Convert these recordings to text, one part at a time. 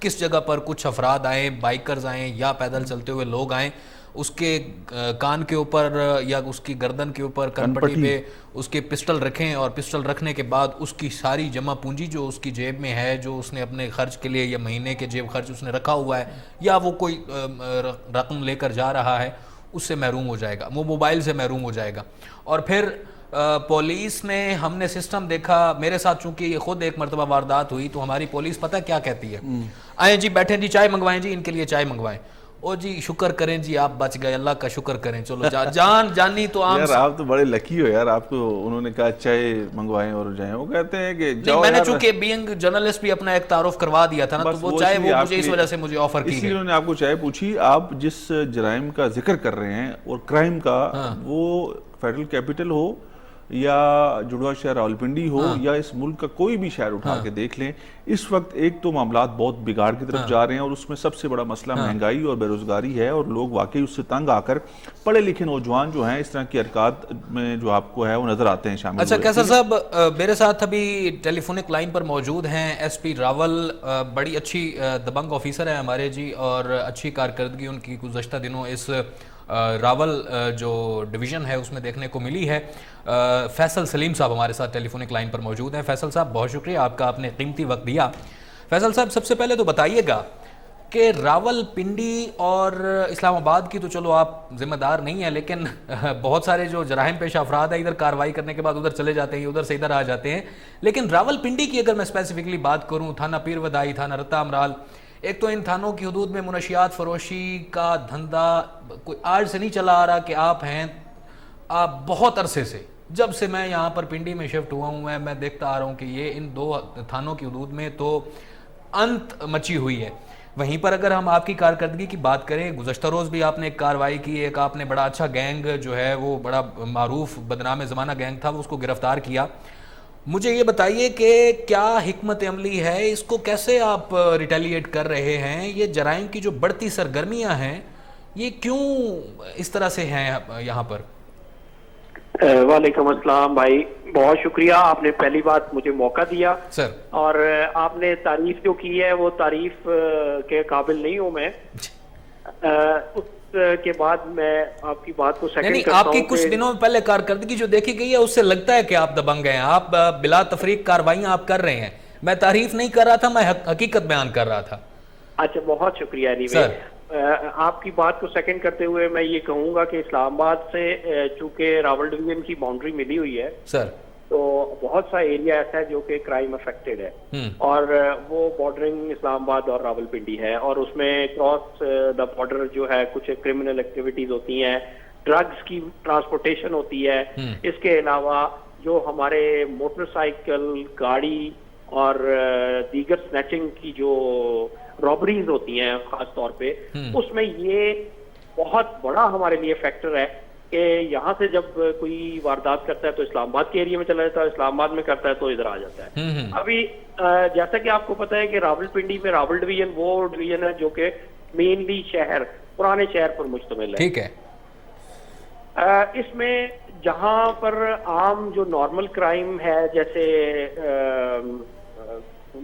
کس جگہ پر کچھ افراد آئیں, بائکرز آئیں یا پیدل چلتے ہوئے لوگ آئیں, اس کے کان کے اوپر یا اس کی گردن کے اوپر کن پٹی پہ اس کے پسٹل رکھیں, اور پسٹل رکھنے کے بعد اس کی ساری جمع پونجی جو اس کی جیب میں ہے, جو اس نے اپنے خرچ کے لیے یا مہینے کے جیب خرچ اس نے رکھا ہوا ہے, یا وہ کوئی رقم لے کر جا رہا ہے, اس سے محروم ہو جائے گا, وہ موبائل سے محروم ہو جائے گا. اور پھر پولیس نے, ہم نے سسٹم دیکھا, میرے ساتھ چونکہ یہ خود ایک مرتبہ واردات ہوئی, تو ہماری پولیس پتہ کیا کہتی ہے, آئیں جی بیٹھیں جی چائے منگوائیں جی, ان کے لیے چائے منگوائیں, او جی شکر کریں جی آپ بچ گئے, اللہ کا شکر کریں, چلو جان جانی تو عام. یار آپ تو بڑے لکی ہو یار, آپ کو انہوں نے کہا چائے منگوائیں اور جائیں, وہ کہتے ہیں کہ نہیں, میں نے چونکہ بینگ جرنلسٹ بھی اپنا ایک تعارف کروا دیا تھا نا, تو وہ چائے وہ مجھے اس وجہ سے مجھے آفر کی اس لیے انہوں نے آپ کو چائے پوچھی. آپ جس جرائم کا ذکر کر رہے ہیں اور کرائم کا, وہ فیڈرل کیپٹل ہو یا جڑواں شہر راولپنڈی ہو یا اس ملک کا کوئی بھی شہر اٹھا کے دیکھ لیں, اس وقت ایک تو معاملات بہت بگاڑ کی طرف جا رہے ہیں, اور اس میں سب سے بڑا مسئلہ مہنگائی اور بے روزگاری ہے, اور لوگ واقعی اس سے تنگ آ کر پڑھے لکھے نوجوان جو ہیں اس طرح کی حرکات میں جو آپ کو ہے وہ نظر آتے ہیں شامل. اچھا کیسر صاحب, میرے ساتھ ابھی ٹیلی فونک لائن پر موجود ہیں ایس پی راول, بڑی اچھی دبنگ آفیسر ہیں ہمارے جی, اور اچھی کارکردگی ان کی گزشتہ دنوں اس راول جو ڈویژن ہے اس میں دیکھنے کو ملی ہے. فیصل سلیم صاحب ہمارے ساتھ ٹیلی فونک لائن پر موجود ہیں. فیصل صاحب بہت شکریہ آپ کا, آپ نے قیمتی وقت دیا. فیصل صاحب سب سے پہلے تو بتائیے گا کہ راول پنڈی اور اسلام آباد کی تو چلو آپ ذمہ دار نہیں ہیں, لیکن بہت سارے جو جرائم پیشہ افراد ہیں ادھر کارروائی کرنے کے بعد ادھر چلے جاتے ہیں, ادھر سے ادھر آ جاتے ہیں, لیکن راول پنڈی کی اگر میں اسپیسیفکلی بات کروں, تھانہ پیر ودائی, تھانہ رتا امرال, ایک تو ان تھانوں کی حدود میں منشیات فروشی کا دھندا کوئی آج سے نہیں چلا آ رہا کہ آپ ہیں, آپ بہت عرصے سے, جب سے میں یہاں پر پنڈی میں شفٹ ہوا ہوں میں دیکھتا آ رہا ہوں کہ یہ ان دو تھانوں کی حدود میں تو انت مچی ہوئی ہے. وہیں پر اگر ہم آپ کی کارکردگی کی بات کریں, گزشتہ روز بھی آپ نے ایک کارروائی کی, ایک آپ نے بڑا اچھا گینگ جو ہے وہ بڑا معروف بدنام زمانہ گینگ تھا, وہ اس کو گرفتار کیا. مجھے یہ بتائیے کہ کیا حکمت عملی ہے, اس کو کیسے آپ ریٹیلیٹ کر رہے ہیں, یہ جرائم کی جو بڑھتی سرگرمیاں ہیں یہ کیوں اس طرح سے ہیں یہاں پر؟ وعلیکم السلام بھائی, بہت شکریہ, آپ نے پہلی بات مجھے موقع دیا سر, اور آپ نے تعریف جو کی ہے وہ تعریف کے قابل نہیں ہوں میں. اس کے بعد میں آپ کی بات کو سیکنڈ کرتا ہوں. آپ کی کچھ دنوں پہلے کارکردگی جو دیکھی گئی ہے اس سے لگتا ہے کہ آپ دبنگ ہیں, آپ بلا تفریق کارروائیاں آپ کر رہے ہیں. میں تعریف نہیں کر رہا تھا, میں حقیقت بیان کر رہا تھا. اچھا بہت شکریہ. آپ کی بات کو سیکنڈ کرتے ہوئے میں یہ کہوں گا کہ اسلام آباد سے چونکہ راول ڈویژن کی باؤنڈری ملی ہوئی ہے سر, تو بہت سا ایریا ایسا ہے جو کہ کرائم افیکٹڈ ہے, اور وہ بارڈرنگ اسلام آباد اور راول پنڈی ہے, اور اس میں کراس دا بارڈر جو ہے کچھ کرمنل ایکٹیویٹیز ہوتی ہیں, ڈرگز کی ٹرانسپورٹیشن ہوتی ہے. اس کے علاوہ جو ہمارے موٹر سائیکل, گاڑی اور دیگر سنیچنگ کی جو رابریز ہوتی ہیں خاص طور پہ, اس میں یہ بہت بڑا ہمارے لیے فیکٹر ہے کہ یہاں سے جب کوئی واردات کرتا ہے تو اسلام آباد کے ایریا میں چلا جاتا ہے, اسلام آباد میں کرتا ہے تو ادھر آ جاتا ہے. ابھی جیسا کہ آپ کو پتا ہے کہ راول پنڈی میں راول ڈویژن وہ ڈویژن ہے جو کہ مینلی شہر, پرانے شہر پر مشتمل ہے. ٹھیک ہے. اس میں جہاں پر عام جو نارمل کرائم ہے جیسے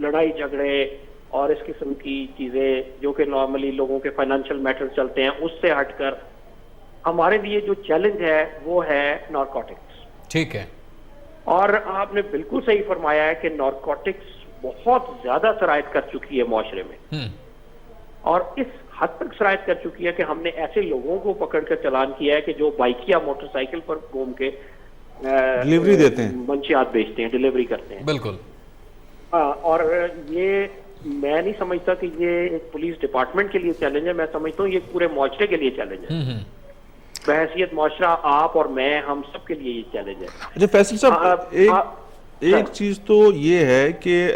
لڑائی جھگڑے اور اس قسم کی چیزیں جو کہ نارملی لوگوں کے فائنینشیل میٹر چلتے ہیں, اس سے ہٹ کر ہمارے لیے جو چیلنج ہے وہ ہے نارکوٹکس. ٹھیک ہے. اور آپ نے بالکل صحیح فرمایا ہے کہ نارکوٹکس بہت زیادہ سرایت کر چکی ہے معاشرے میں, اور اس حد تک سرایت کر چکی ہے کہ ہم نے ایسے لوگوں کو پکڑ کر چلان کیا ہے کہ جو بائک یا موٹر سائیکل پر گھوم کے ڈلیوری دیتے ہیں, منشیات بیچتے ہیں, ڈلیوری کرتے ہیں. بالکل. اور یہ میں نہیں سمجھتا کہ یہ ایک پولیس ڈپارٹمنٹ کے لیے چیلنج ہے, میں سمجھتا ہوں یہ پورے معاشرے کے لیے چیلنج ہے. بحیثیت معاشرہ آپ اور میں, ہم سب کے لیے یہ چیلنج ہے. اچھا فیصل صاحب, ایک چیز تو یہ ہے کہ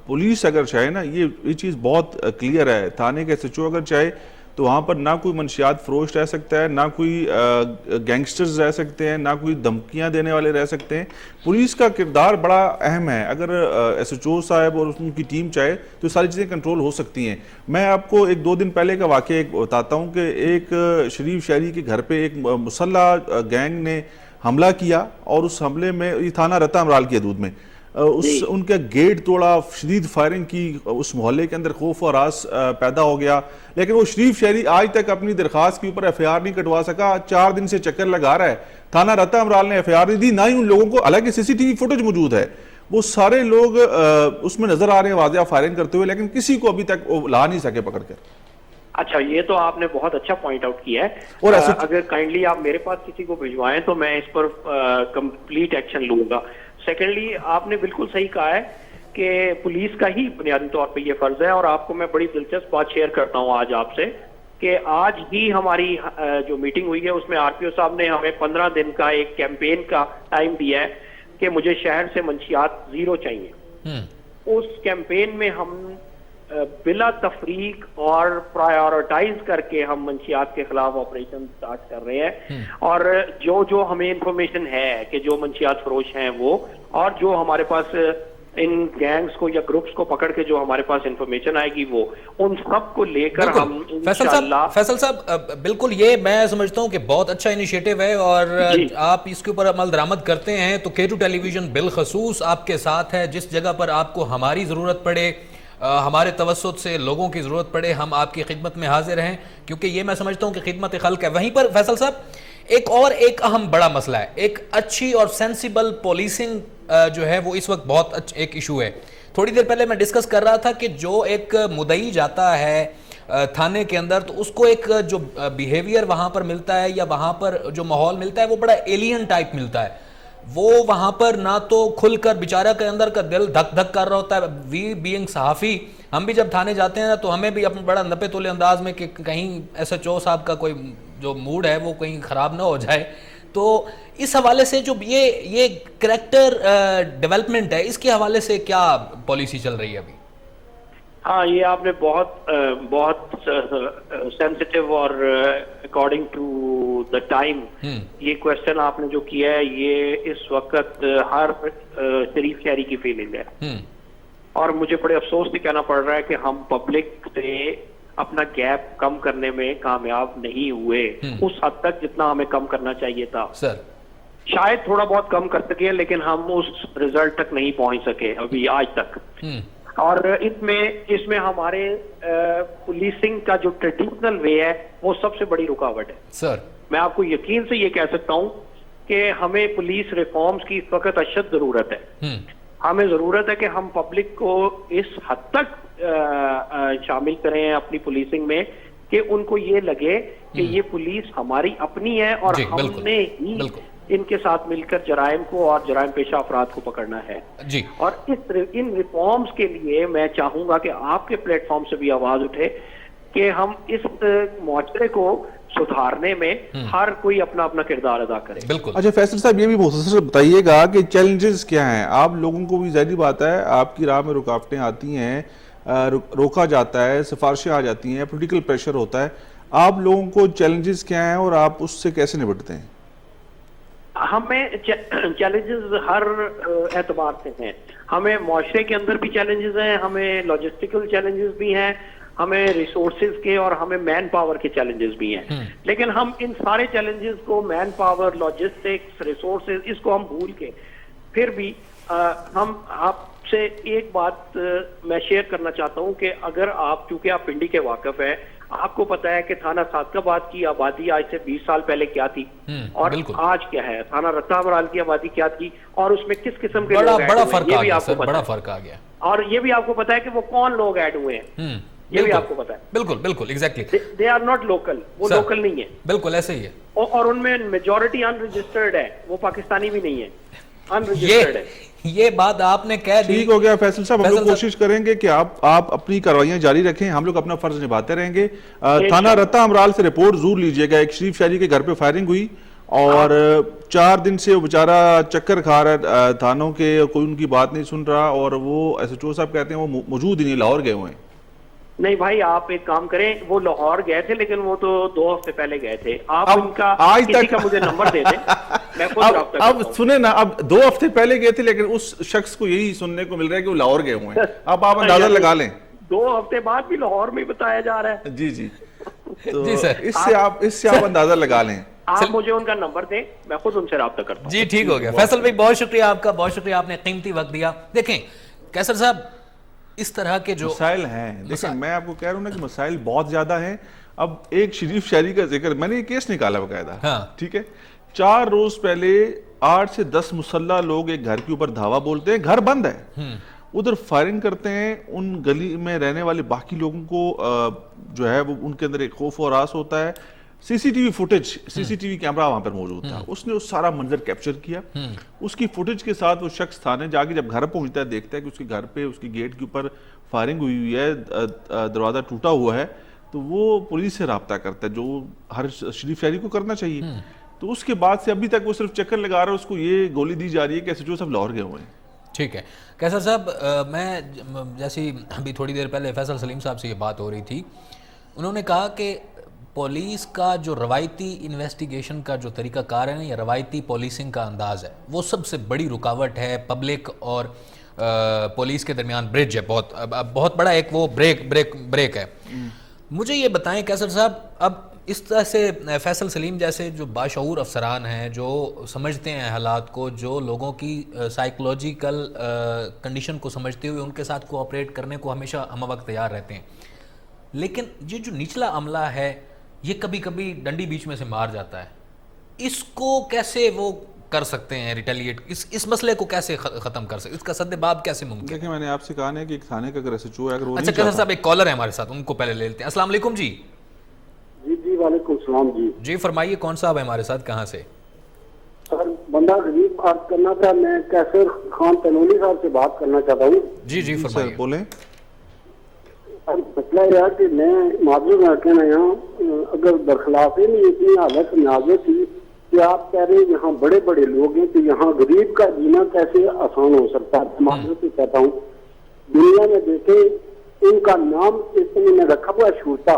پولیس اگر چاہے نا, یہ چیز بہت کلیئر ہے, تھانے کے ایس ایچ او اگر چاہے تو وہاں پر نہ کوئی منشیات فروش رہ سکتا ہے, نہ کوئی گینگسٹرز رہ سکتے ہیں, نہ کوئی دھمکیاں دینے والے رہ سکتے ہیں. پولیس کا کردار بڑا اہم ہے. اگر ایس ایچ او صاحب اور ان کی ٹیم چاہے تو ساری چیزیں کنٹرول ہو سکتی ہیں. میں آپ کو ایک 2 دن پہلے کا واقعہ ایک بتاتا ہوں کہ ایک شریف شہری کے گھر پہ ایک مسلح گینگ نے حملہ کیا, اور اس حملے میں یہ تھانہ رتا امرال کی حدود میں ان کا گیٹ توڑا, شدید فائرنگ کی, اس محلے کے اندر خوف و ہراس پیدا ہو گیا, لیکن وہ شریف شہری آج تک اپنی درخواست کے اوپر ایف آئی آر نہیں کٹوا سکا. 4 دن سے چکر لگا رہا ہے, تھانہ رتا امرال نے ایف آئی آر نہیں دی, نہ ہی ان لوگوں کو, حالانکہ سی سی ٹی وی فوٹیج موجود ہے, وہ سارے لوگ اس میں نظر آ رہے ہیں واضح فائرنگ کرتے ہوئے, لیکن کسی کو ابھی تک لا نہیں سکے پکڑ کر. اچھا, یہ تو آپ نے بہت اچھا پوائنٹ آؤٹ کیا ہے, اور اگر کائنڈلی آپ میرے پاس کسی کو بھجوائیں تو میں اس پر کمپلیٹ ایکشن لوں گا. سیکنڈلی, آپ نے بالکل صحیح کہا ہے کہ پولیس کا ہی بنیادی طور پہ یہ فرض ہے, اور آپ کو میں بڑی دلچسپ بات شیئر کرتا ہوں آج آپ سے کہ آج ہی ہماری جو میٹنگ ہوئی ہے اس میں آر پی او صاحب نے ہمیں 15 دن کا ایک کیمپین کا ٹائم دیا ہے کہ مجھے شہر سے منشیات 0 چاہیے. اس کیمپین میں ہم بلا تفریق اور پرائیورٹائز کر کے ہم منشیات کے خلاف آپریشن سٹارٹ کر رہے ہیں, اور جو ہمیں انفارمیشن ہے کہ جو منشیات فروش ہیں وہ, اور جو ہمارے پاس ان گینگز کو یا گروپس کو پکڑ کے جو ہمارے پاس انفارمیشن آئے گی وہ, ان سب کو لے کر ہم انشاءاللہ. فیصل صاحب بالکل, یہ میں سمجھتا ہوں کہ بہت اچھا انیشیٹو ہے, اور آپ اس کے اوپر عمل درآمد کرتے ہیں تو K2 ٹیلی ویژن بالخصوص آپ کے ساتھ ہے. جس جگہ پر آپ کو ہماری ضرورت پڑے, ہمارے توسط سے لوگوں کی ضرورت پڑے, ہم آپ کی خدمت میں حاضر ہیں, کیونکہ یہ میں سمجھتا ہوں کہ خدمت خلق ہے. وہیں پر فیصل صاحب ایک اہم بڑا مسئلہ ہے, ایک اچھی اور سینسیبل پولیسنگ جو ہے وہ اس وقت بہت ایک ایشو ہے. تھوڑی دیر پہلے میں ڈسکس کر رہا تھا کہ جو ایک مدعی جاتا ہے تھانے کے اندر تو اس کو ایک جو بیہیویئر وہاں پر ملتا ہے یا وہاں پر جو ماحول ملتا ہے وہ بڑا ایلین ٹائپ ملتا ہے. وہ وہاں پر نہ تو کھل کر بیچارہ کے اندر کا دل دھک دھک کر رہا ہوتا ہے. وی بینگ صحافی, ہم بھی جب تھانے جاتے ہیں نا تو ہمیں بھی اپنا بڑا نپے تولے انداز میں کہ کہیں ایس ایچ او صاحب کا کوئی جو موڈ ہے وہ کہیں خراب نہ ہو جائے. تو اس حوالے سے جو یہ کریکٹر ڈیولپمنٹ ہے, اس کے حوالے سے کیا پالیسی چل رہی ہے ابھی؟ ہاں, یہ آپ نے بہت سینسٹیو اور اکارڈنگ ٹو دا ٹائم یہ کوشچن آپ نے جو کیا ہے, یہ اس وقت ہر شریف شہری کی فیلنگ ہے, اور مجھے بڑے افسوس سے کہنا پڑ رہا ہے کہ ہم پبلک سے اپنا گیپ کم کرنے میں کامیاب نہیں ہوئے اس حد تک جتنا ہمیں کم کرنا چاہیے تھا. شاید تھوڑا بہت کم کر سکے, لیکن ہم اس رزلٹ تک نہیں پہنچ سکے ابھی آج تک. اور اس میں ہمارے پولیسنگ کا جو ٹریڈیشنل وے ہے وہ سب سے بڑی رکاوٹ ہے. سر, میں آپ کو یقین سے یہ کہہ سکتا ہوں کہ ہمیں پولیس ریفارمز کی اس وقت اشد ضرورت ہے. ہمیں ضرورت ہے کہ ہم پبلک کو اس حد تک شامل کریں اپنی پولیسنگ میں کہ ان کو یہ لگے کہ یہ پولیس ہماری اپنی ہے, اور ہم نے ہی ان کے ساتھ مل کر جرائم کو اور جرائم پیشہ افراد کو پکڑنا ہے. اور ان ریفارمز کے لیے میں چاہوں گا کہ آپ کے پلیٹ فارم سے بھی آواز اٹھے کہ ہم اس معاشرے کو سدھارنے میں ہر کوئی اپنا اپنا کردار ادا کرے. بالکل. اچھا فیصل صاحب, یہ بھی مختصر بتائیے گا کہ چیلنجز کیا ہیں؟ آپ لوگوں کو بھی ظاہری بات ہے آپ کی راہ میں رکاوٹیں آتی ہیں, روکا جاتا ہے, سفارشیں آ جاتی ہیں, پولیٹیکل پریشر ہوتا ہے, آپ لوگوں کو چیلنجز کیا ہیں اور آپ اس سے کیسے نپٹتے ہیں؟ ہمیں چیلنجز ہر اعتبار سے ہیں. ہمیں معاشرے کے اندر بھی چیلنجز ہیں, ہمیں لاجسٹیکل چیلنجز بھی ہیں, ہمیں ریسورسز کے اور ہمیں مین پاور کے چیلنجز بھی ہیں. لیکن ہم ان سارے چیلنجز کو, مین پاور, لاجسٹکس, ریسورسز, اس کو ہم بھول کے پھر بھی ہم آپ سے ایک بات میں شیئر کرنا چاہتا ہوں کہ اگر آپ, چونکہ آپ پنڈی کے واقف ہیں, آپ کو پتا ہے کہ تھانہ صادق آباد کی آبادی آج سے 20 سال پہلے کیا تھی اور آج کیا ہے, تھانہ رتا امرال کی آبادی کیا تھی اور اس میں کس قسم کے لوگ ایڈ ہوئے, یہ بھی آپ کو پتا ہے. اور یہ بھی آپ کو پتا ہے کہ وہ کون لوگ ایڈ ہوئے ہیں, یہ بھی آپ کو پتا ہے. بالکل بالکل exactly, they are not local, وہ لوکل نہیں ہے. بالکل ایسے ہی ہے. اور ان میں میجورٹی ان رجسٹرڈ ہے, وہ پاکستانی بھی نہیں ہے, ان رجسٹرڈ ہے. یہ بات آپ نے کہہ دی. ٹھیک ہو گیا فیصل صاحب, ہم لوگ کوشش کریں گے کہ آپ اپنی کاروائیاں جاری رکھیں, ہم لوگ اپنا فرض نبھاتے رہیں گے. تھانہ رتا امرال سے رپورٹ ضرور لیجئے گا. ایک شریف شہری کے گھر پہ فائرنگ ہوئی اور 4 دن سے وہ بیچارہ چکر کھا رہا ہے تھانوں کے, کوئی ان کی بات نہیں سن رہا, اور وہ ایس ایچ او صاحب کہتے ہیں وہ موجود ہی نہیں, لاہور گئے ہوئے ہیں. نہیں بھائی, آپ ایک کام کریں, وہ لاہور گئے تھے لیکن وہ تو 2 ہفتے پہلے گئے تھے. آپ ان کا کسی کا مجھے نمبر دے دیں, میں خود رابطہ کرتا ہوں. اب سنیں نا, اب 2 ہفتے پہلے گئے تھے لیکن اس شخص کو یہی سننے کو مل رہا ہے کہ وہ لاہور گئے ہوئے ہیں. اب آپ اندازہ لگا لیں, 2 ہفتے بعد بھی لاہور میں بتایا جا رہا ہے. جی جی, تو اس سے آپ اندازہ لگا لیں. آپ مجھے ان کا نمبر دیں, میں خود ان سے رابطہ کرتا ہوں. جی ٹھیک ہو گیا. فیصل بھائی بہت شکریہ آپ کا, بہت شکریہ, آپ نے قیمتی وقت دیا. دیکھیں کیسر صاحب, اس طرح کے جو مسائل ہیں, دیکھیں میں آپ کو کہہ رہا ہوں نا کہ مسائل بہت زیادہ ہیں. اب ایک شریف شہری کا ذکر, میں نے یہ کیس نکالا باقاعدہ, ٹھیک ہے, 4 روز پہلے 8 سے 10 مسلح لوگ ایک گھر کے اوپر دھاوا بولتے ہیں, گھر بند ہے, ادھر فائرنگ کرتے ہیں. ان گلی میں رہنے والے باقی لوگوں کو جو ہے وہ ان کے اندر ایک خوف و ہراس ہوتا ہے. سی سی ٹی وی فوٹیج, سی سی ٹی وی کیمرہ وہاں پر موجود تھا, اس نے اس سارا منظر کیپچر کیا. اس کی فوٹیج کے ساتھ وہ شخص تھانے جا کے جب گھر پہنچتا ہے, دیکھتا ہے کہ اس کے گھر پہ اس کی گیٹ کے اوپر فائرنگ ہوئی ہے, دروازہ ٹوٹا ہوا ہے, تو وہ پولیس سے رابطہ کرتا ہے, جو ہر شریف شہری کو کرنا چاہیے. تو اس کے بعد سے ابھی تک وہ صرف چکر لگا رہا ہے, اس کو یہ گولی دی جا رہی ہے کہ ایسے جو سب لاہور گئے ہوئے ہیں. ٹھیک ہے کیسر صاحب, میں جیسی ابھی تھوڑی دیر پہلے فیصل سلیم صاحب سے یہ بات ہو رہی تھی, انہوں نے کہا کہ پولیس کا جو روایتی انویسٹیگیشن کا جو طریقہ کار ہے یا روایتی پولیسنگ کا انداز ہے, وہ سب سے بڑی رکاوٹ ہے. پبلک اور پولیس کے درمیان برج ہے, بہت بڑا ایک وہ بریک ہے. مجھے یہ بتائیں کیسر صاحب, اب اس طرح سے فیصل سلیم جیسے جو باشعور افسران ہیں, جو سمجھتے ہیں حالات کو, جو لوگوں کی سائیکولوجیکل کنڈیشن کو سمجھتے ہوئے ان کے ساتھ کوآپریٹ کرنے کو ہمیشہ ہم وقت تیار رہتے ہیں, لیکن یہ جو نچلا عملہ ہے یہ کبھی کبھی ڈنڈی بیچ میں سے مار جاتا ہے, اس کو کیسے وہ کر سکتے ہیں ریٹیلیٹ, اس مسئلے کو کیسے ختم کر سکتے, اس کا سد باب کیسے ممکن ہے؟ دیکھیں میں نے آپ سے کہا ہے کہ ایک تھانے کا اگر ایس ایچ او ہے, اگر وہ اچھا کیسر صاحب ایک کالر ہے ہمارے ساتھ, ان کو پہلے لے لیتے ہیں. السلام علیکم. جی جی وعلیکم السلام. جی فرمائیے, کون صاحب ہے ہمارے ساتھ, کہاں سے؟ سر بندہ غریب عرض کرنا تھا, میں کیسر خان تنولی صاحب سے بات کرنا چاہتا ہوں. جی جی فرمائیے. بولیں. مسئلہ یہ ہے کہ میں معذور لڑکے میں یہاں اگر برخلافی میں اتنی حالت نازک تھی کہ آپ کہہ رہے ہیں یہاں بڑے بڑے لوگ ہیں, تو یہاں غریب کا جینا کیسے آسان ہو سکتا ہے؟ معذور سے کہتا ہوں, دنیا میں دیکھے ان کا نام اس میں رکھا ہوا ہے شورتا,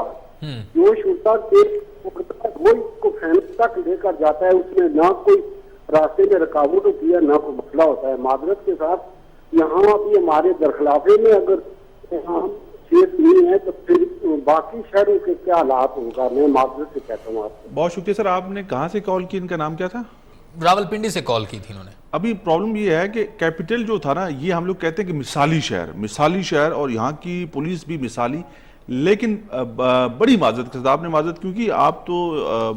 جو شورتا کے وہ اس کو فیملی تک لے کر جاتا ہے, اس میں نہ کوئی راستے میں رکاوٹ ہوتی ہے نہ کوئی مسئلہ ہوتا ہے. معذرت کے ساتھ یہاں ابھی ہمارے درخلافے میں اگر یہاں سیف نہیں ہے تو پھر باقی شہروں کے کیا حالات ہوگا؟ میں معذرت سے کہتا ہوں آپ کو. بہت شکریہ سر. آپ نے کہاں سے کال کی, ان کا نام کیا تھا؟ راول پنڈی سے کال کی تھی انہوں نے. ابھی پرابلم یہ ہے کہ کیپٹل جو تھا نا, یہ ہم لوگ کہتے ہیں کہ مثالی شہر, اور یہاں کی پولیس بھی مثالی, لیکن بڑی معذرت کے ساتھ آپ نے معذرت کیونکہ آپ تو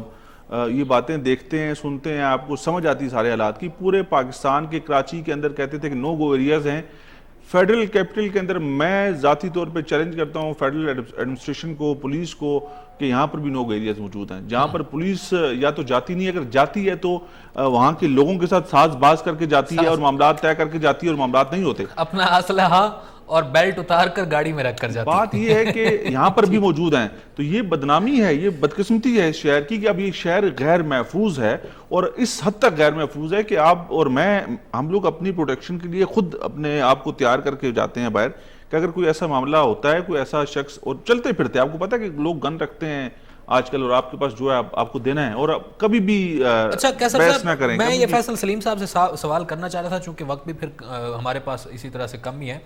یہ باتیں دیکھتے ہیں, سنتے ہیں, آپ کو سمجھ آتی سارے حالات کی. پورے پاکستان کے کراچی کے اندر کہتے تھے کہ نو گو ایریاز ہیں. فیڈرل کیپٹل کے اندر میں ذاتی طور پہ چیلنج کرتا ہوں فیڈرل ایڈمنسٹریشن کو, پولیس کو, کہ یہاں پر بھی نو گو ایریاز موجود ہیں جہاں پر پولیس یا تو جاتی نہیں, اگر جاتی ہے تو وہاں کے لوگوں کے ساتھ ساز باز کر کے جاتی ہے اور معاملات طے کر کے جاتی ہے, اور معاملات نہیں ہوتے. اپنا اسلحہ اور بیلٹ اتار کر گاڑی میں رکھ کر جاتی. بات یہ ہے کہ یہاں پر بھی موجود ہیں, تو یہ بدنامی ہے, یہ بدقسمتی ہے اس شہر کی کہ اب یہ شہر غیر محفوظ ہے, اور اس حد تک غیر محفوظ ہے کہ آپ اور میں, ہم لوگ اپنی پروٹیکشن کے لیے خود اپنے آپ کو تیار کر کے جاتے ہیں باہر, کہ اگر کوئی ایسا معاملہ ہوتا ہے, کوئی ایسا شخص, اور چلتے پھرتے آپ کو پتا ہے کہ لوگ گن رکھتے ہیں آج کل, اور آپ کے پاس جو ہے آپ کو دینا ہے, اور کبھی بھی بحث نہ کریں. میں یہ فیصل سلیم صاحب سے سوال کرنا چاہ رہا تھا, چونکہ وقت بھی پھر ہمارے پاس اسی طرح سے کم ہی ہے.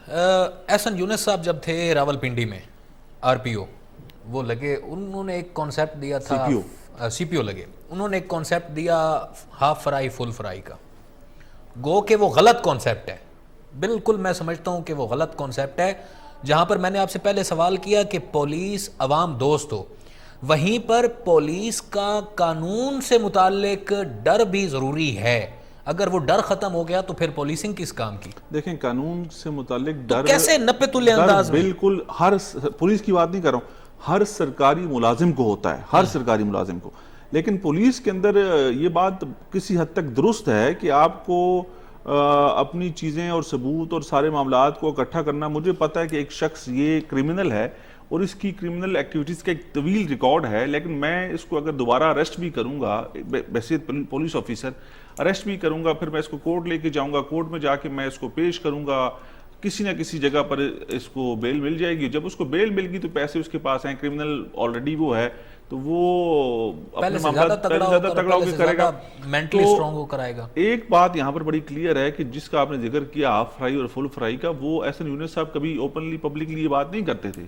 احسن یونس صاحب جب تھے راول پنڈی میں آر پی او, وہ لگے, انہوں نے ایک کانسیپٹ دیا تھا, سی پی او لگے, انہوں نے ایک کانسیپٹ دیا ہاف فرائی فل فرائی کا. گو کہ وہ غلط کانسیپٹ ہے, بالکل میں سمجھتا ہوں کہ وہ غلط کانسیپٹ ہے. جہاں پر میں نے آپ سے پہلے سوال کیا کہ پولیس عوام دوست ہو, وہیں پر پولیس کا قانون سے متعلق ڈر بھی ضروری ہے. اگر وہ ڈر ختم ہو گیا تو پھر پولیسنگ کس کام کی؟ دیکھیں قانون سے متعلق ڈر کیسے نپے تلے انداز میں, بالکل ہر پولیس کی بات نہیں کر رہا ہوں, ہر سرکاری ملازم کو ہوتا ہے, ہر سرکاری ملازم کو. لیکن پولیس کے اندر یہ بات کسی حد تک درست ہے کہ آپ کو اپنی چیزیں اور ثبوت اور سارے معاملات کو اکٹھا کرنا. مجھے پتہ ہے کہ ایک شخص یہ کرمنل ہے اور اس کی کرمنل ایکٹیویٹیز کا ایک طویل ریکارڈ ہے, لیکن میں اس کو اگر دوبارہ اریسٹ بھی کروں گا, بحیثیت پولیس آفیسر اریسٹ بھی کروں گا, پھر میں اس کو کورٹ لے کے جاؤں گا, کورٹ میں جا کے میں اس کو پیش کروں گا, کسی نہ کسی جگہ پر اس کو بیل مل جائے گی. جب اس کو بیل مل گئی تو پیسے اس کے پاس ہیں, کرمنل آلریڈی وہ ہے, تو وہ پہلے سے زیادہ تگڑا ہو کے کرے گا, مینٹلی سٹرونگ ہو کر آئے گا. ایک بات یہاں پر بڑی کلیئر ہے کہ جس کا آپ نے ذکر کیا ہاف فرائی اور فل فرائی کا, وہ احسن یونس صاحب کبھی اوپنلی پبلکلی یہ بات نہیں کرتے تھے.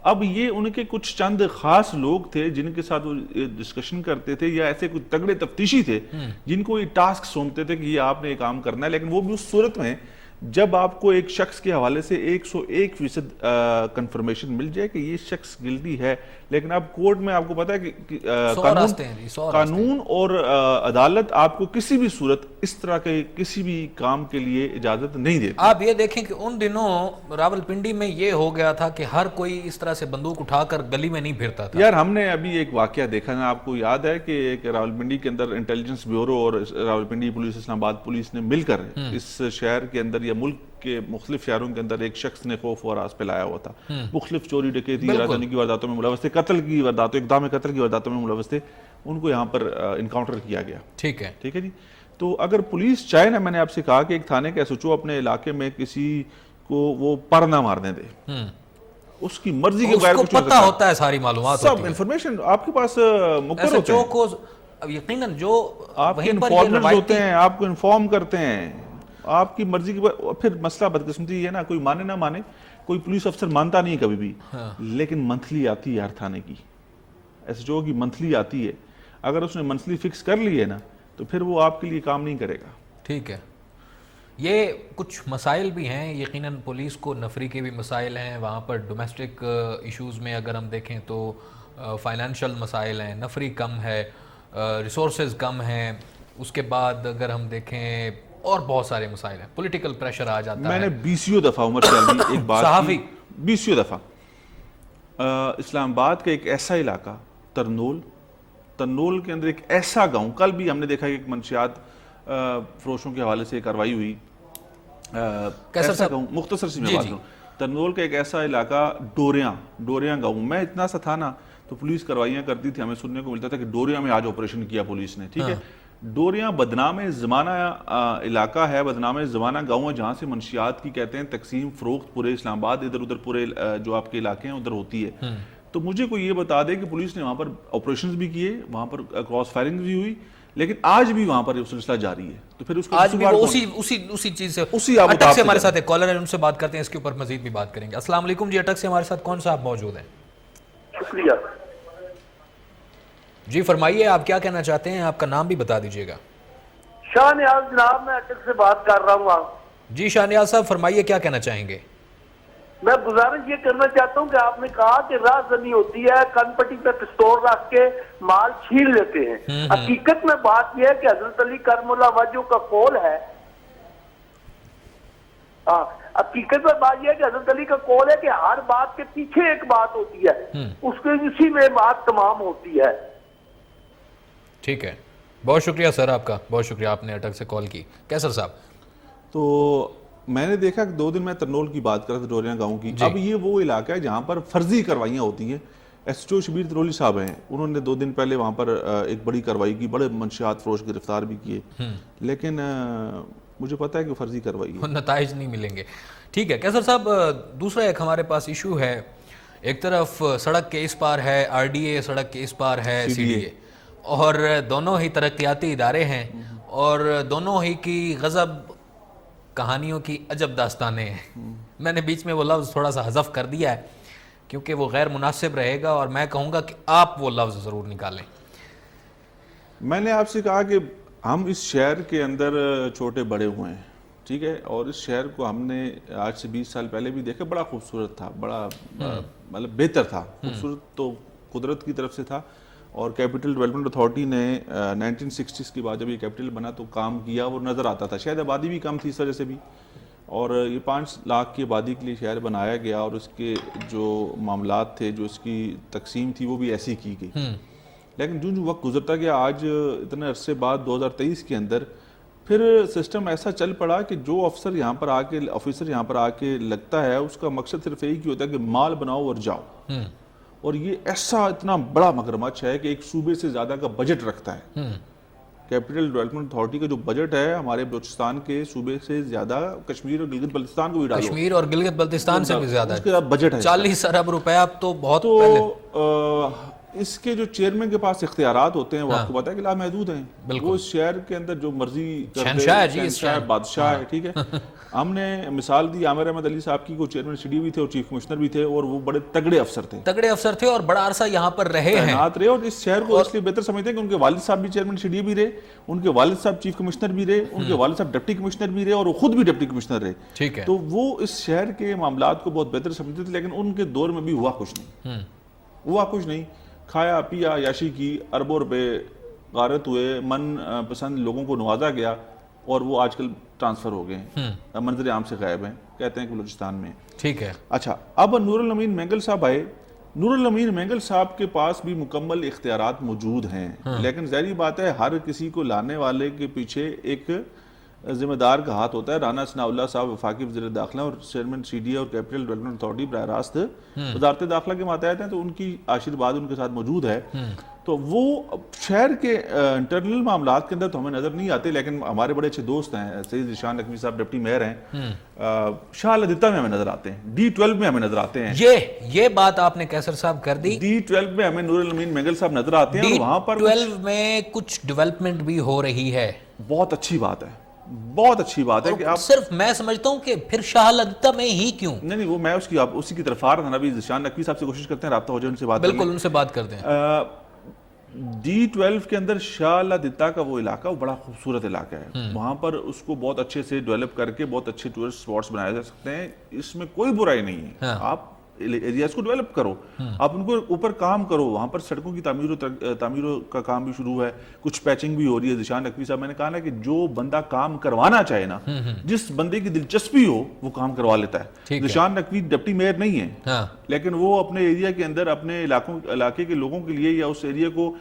اب یہ ان کے کچھ چند خاص لوگ تھے جن کے ساتھ وہ ڈسکشن کرتے تھے، یا ایسے کچھ تگڑے تفتیشی تھے جن کو یہ ٹاسک سونپتے تھے کہ یہ آپ نے یہ کام کرنا ہے، لیکن وہ بھی اس صورت میں جب آپ کو ایک شخص کے حوالے سے 101% کنفرمیشن مل جائے کہ یہ شخص گلٹی ہے، لیکن اب کورٹ میں آپ کو پتا ہے کہ قانون اور عدالت آپ کو کسی بھی صورت اس طرح کے کسی بھی کام کے لیے اجازت نہیں دیتی۔ آپ یہ دیکھیں کہ ان دنوں راولپنڈی میں یہ ہو گیا تھا کہ ہر کوئی اس طرح سے بندوق اٹھا کر گلی میں نہیں پھرتا تھا۔ یار ہم نے ابھی ایک واقعہ دیکھا نا، آپ کو یاد ہے کہ ایک راولپنڈی کے اندر انٹیلیجنس بیورو اور راولپنڈی پولیس، اسلام آباد پولیس نے مل کر اس شہر کے اندر یا ملک کے مختلف شہروں کے اندر ایک شخص نے خوف و ہراس پھیلایا ہوا تھا، مختلف چوری ڈکیتی رازدانی کی وارداتوں میں ملوث تھے، قتل کی وارداتوں، اقدام قتل کی وارداتوں میں ملوث تھے، ان کو یہاں پر انکاؤنٹر کیا گیا۔ ٹھیک ہے جی۔ تو اگر پولیس چاہے نا، میں نے آپ سے کہا کہ ایک تھانے کا ایس ایچ او اپنے علاقے میں کسی کو وہ پر نہ مارنے دے، اس کی مرضی کے غیر کچھ پتہ ہوتا ہے، ساری معلومات سب انفارمیشن آپ کے پاس مقرر ہوتے ہیں، یقیناً جو آپ کے انفارمرز ہوتے ہیں، آپ کو انفارم کرتے ہیں آپ کی مرضی کے۔ پھر مسئلہ بدقسمتی یہ ہے نا، کوئی مانے نہ مانے، کوئی پولیس افسر مانتا نہیں کبھی بھی، لیکن منتھلی آتی ہے یار تھانے کی، ایس ایچ او کی منتھلی آتی ہے، اگر اس نے منتھلی فکس کر لی ہے نا تو پھر وہ آپ کے لیے کام نہیں کرے گا۔ ٹھیک ہے، یہ کچھ مسائل بھی ہیں، یقیناً پولیس کو نفری کے بھی مسائل ہیں، وہاں پر ڈومیسٹک ایشوز میں اگر ہم دیکھیں تو فائنینشل مسائل ہیں، نفری کم ہے، ریسورسز کم ہیں، اس کے بعد اگر ہم دیکھیں اور بہت سارے مسائل ہیں، پولیٹیکل پریشر آ جاتا ہے۔ میں نے 20 دفعہ عمر سیالوی ایک بات صحافی 20 دفعہ اسلام آباد کا ایک ایسا علاقہ ترنول کے اندر ایک ایسا گاؤں، کل بھی ہم نے دیکھا کہ ایک منشیات فروشوں کے حوالے سے کارروائی ہوئی، ایسا گاؤں مختصر سی میں بات کروں، ترنول کا ایک ایسا علاقہ ڈوریاں گاؤں میں اتنا سا تھا نا، تو پولیس کاروائیاں کرتی تھی، ہمیں سننے کو ملتا تھا کہ ڈوریاں میں آج آپریشن کیا پولیس نے، ٹھیک ہے۔ ڈوریاں بدنام زمانہ علاقہ ہے، بدنام زمانہ گاؤں ہے، جہاں سے منشیات کی کہتے ہیں تقسیم فروخت پورے اسلام آباد ادھر ادھر پورے جو آپ کے علاقے ہیں ادھر ہوتی ہے۔ تو مجھے کوئی یہ بتا دے کہ پولیس نے وہاں پر آپریشنز بھی کیے، وہاں پر کراس فائرنگ بھی ہوئی، لیکن آج بھی وہاں پر یہ سلسلہ جاری ہے، تو پھر اس کو آج بھی وہ اسی چیز سے اٹک سے ہمارے ساتھ ایک کالر ہے، ان سے بات کرتے ہیں، اس کے اوپر مزید بھی بات کریں گے۔ السلام علیکم جی، اٹک سے ہمارے ساتھ کون صاحب موجود ہیں؟ شکریہ جی فرمائیے، آپ کیا کہنا چاہتے ہیں، آپ کا نام بھی بتا دیجیے گا۔ شاہ نیاز جناب، میں اٹک سے بات کر رہا ہوں۔ جی شاہ نیاز صاحب فرمائیے، کیا کہنا چاہیں گے؟ میں گزارش یہ کرنا چاہتا ہوں کہ آپ نے کہا کہ راہ زنی ہوتی ہے، کن پٹی پہ پستول رکھ کے مال چھین لیتے ہیں۔ حقیقت میں بات یہ ہے کہ حضرت علی کرم اللہ وجہ کا قول ہے، حقیقت میں بات یہ ہے کہ حضرت علی کا قول ہے کہ ہر بات کے پیچھے ایک بات ہوتی ہے، اس کے اسی میں بات تمام ہوتی ہے۔ ٹھیک ہے، بہت شکریہ سر آپ کا، بہت شکریہ، آپ نے اٹک سے کال کی۔ کیسر صاحب؟ تو میں نے دیکھا کہ 2 دن میں ترنول کی بات کر رہا تھا، ڈوریاں گاؤں کی، اب یہ وہ علاقہ ہے جہاں پر فرضی کاروائیاں ہوتی ہیں۔ ایس ایچ او شبیر ترولی صاحب ہیں، انہوں نے 2 دن پہلے وہاں پر ایک بڑی کارروائی کی، بڑے منشیات فروش گرفتار بھی کیے، لیکن مجھے پتا ہے کہ فرضی کارروائی ہے، نتائج نہیں ملیں گے۔ ٹھیک ہے کیسر صاحب، دوسرا ایک ہمارے پاس ایشو ہے، ایک طرف سڑک کے اس پار ہے آر ڈی اے، سڑک کے اس پار ہے سی ڈی اے، اور دونوں ہی ترقیاتی ادارے ہیں، اور دونوں ہی کی غضب کہانیوں کی عجب داستانیں ہیں۔ میں نے بیچ میں وہ لفظ تھوڑا سا حذف کر دیا ہے کیونکہ وہ غیر مناسب رہے گا، اور میں کہوں گا کہ آپ وہ لفظ ضرور نکالیں۔ میں نے آپ سے کہا کہ ہم اس شہر کے اندر چھوٹے بڑے ہوئے ہیں، ٹھیک ہے، اور اس شہر کو ہم نے آج سے 20 سال پہلے بھی دیکھا، بڑا خوبصورت تھا، بڑا مطلب بہتر تھا، خوبصورت تو قدرت کی طرف سے تھا، اور کیپٹل ڈیولپمنٹ اتھارٹی نے 1960s کے بعد جب یہ کیپٹل بنا تو کام کیا، وہ نظر آتا تھا، شاید آبادی بھی کم تھی اس وجہ سے بھی، اور یہ 5 لاکھ کی آبادی کے لیے شہر بنایا گیا، اور اس کے جو معاملات تھے، جو اس کی تقسیم تھی، وہ بھی ایسی کی گئی۔ لیکن جو وقت گزرتا گیا، آج اتنے عرصے بعد 2023 کے اندر پھر سسٹم ایسا چل پڑا کہ جو آفیسر یہاں پر آ کے لگتا ہے، اس کا مقصد صرف یہی ہوتا ہے کہ مال بناؤ اور جاؤ، اور یہ ایسا اتنا بڑا مگرمچھ ہے کہ ایک صوبے سے زیادہ کا بجٹ رکھتا ہے۔ کیپٹل ڈیولپمنٹ اتھارٹی کا جو بجٹ ہے ہمارے بلوچستان کے صوبے سے زیادہ، کشمیر اور گلگت بلتستان کو بھی ڈالو، کشمیر اور گلگت بلتستان سے بھی زیادہ اس کے ساتھ بجٹ ہے 40 ارب روپے، اب تو بہت تو اس کے جو چیئرمین کے پاس اختیارات ہوتے ہیں وہ آپ کو پتا ہے کہ لامحدود ہیں. وہ اس شہر کے اندر جو مرضی شہنشاہ بادشاہ ہے, ٹھیک ہے. ہم نے مثال دی عامر احمد علی صاحب کی, کو چیئرمین سی ڈی بھی تھے اور چیف کمشنر بھی تھے, اور وہ بڑے تگڑے افسر تھے اور بڑا عرصہ یہاں پر رہے ہیں, اور اس شہر کو اس لیے بہتر سمجھتے ہیں کہ ان کے والد صاحب بھی چیئرمین سی ڈی بھی رہے, ان کے والد صاحب چیف کمشنر بھی رہے, ان کے والد صاحب ڈپٹی کمشنر بھی رہے, اور وہ خود بھی ڈپٹی کمشنر رہے. ٹھیک ہے. تو وہ اس شہر کے معاملات کو بہت بہتر سمجھتے تھے, لیکن ان کے دور میں بھی ہوا کچھ نہیں. کھایا پیا عیاشی کی, اربوں روپے غارت ہوئے, من پسند لوگوں کو نوازا گیا, اور وہ آج کل ٹرانسفر ہو گئے ہیں, منظر عام سے غائب ہیں, کہتے ہیں کہ بلوچستان میں. ٹھیک ہے. اچھا, اب نور الامین مینگل صاحب آئے. نور الامین مینگل صاحب کے پاس بھی مکمل اختیارات موجود ہیں, لیکن ظاہری بات ہے ہر کسی کو لانے والے کے پیچھے ایک ذمہ دار کا ہاتھ ہوتا ہے. رانا ثناء اللہ صاحب وفاقی وزیر داخلہ اور چیئرمین سی ڈی اے اور کیپٹل ڈیولپمنٹ اتھارٹی براہ راست وزارت داخلہ کے ماتحت ہیں, تو ان کی آشیرواد ان کے ساتھ موجود ہے. تو وہ شہر کے انٹرنل معاملات کے اندر تو ہمیں نظر نہیں آتے, لیکن ہمارے بڑے اچھے دوست ہیں, سید ذیشان نقوی صاحب ڈپٹی میئر ہیں, شاہ لدتہ میں ہمیں نظر آتے ہیں, D12 میں ہمیں نظر آتے ہیں. یہ بات آپ نے کیسر صاحب کر دی. D12 میں ہمیں نور الامین مینگل صاحب نظر آتے ہیں, اور وہاں پر D12 میں کچھ ڈیولپمنٹ بھی ہو رہی ہے. بہت اچھی بات ہے کہ آپ صرف میں سمجھتا ہوں کہ پھر شاہ لدتہ میں ہی کیوں نہیں وہ میں اسی کی طرف آ رہا تھا. ابھی ذیشان نقوی صاحب سے کوشش کرتے ہیں رابطہ ہو جائے, ان سے بات بالکل ان سے بات کرتے ہیں. D12 کے اندر شاہ لدتہ کا وہ علاقہ وہ بڑا خوبصورت علاقہ ہے. وہاں پر اس کو بہت اچھے سے ڈیولپ کر کے بہت اچھے ٹورسٹ سپاٹس بنائے جا سکتے ہیں. اس میں کوئی برائی نہیں ہے. آپ ایریاز کو ڈیولپ کرو, آپ ان کو اوپر کام کرو. وہاں پر سڑکوں کی تعمیر کا کام بھی شروع ہے, کچھ پیچنگ بھی ہو رہی ہے. ذیشان نقوی صاحب میں نے کہا نا کہ جو بندہ کام کروانا چاہے نا, جس بندے کی دلچسپی ہو وہ کام کروا لیتا ہے. ذیشان نقوی ڈپٹی میئر نہیں ہے, لیکن وہ اپنے ایریا کے اندر اپنے علاقے کے لوگوں کے لیے یا اس ایریا کو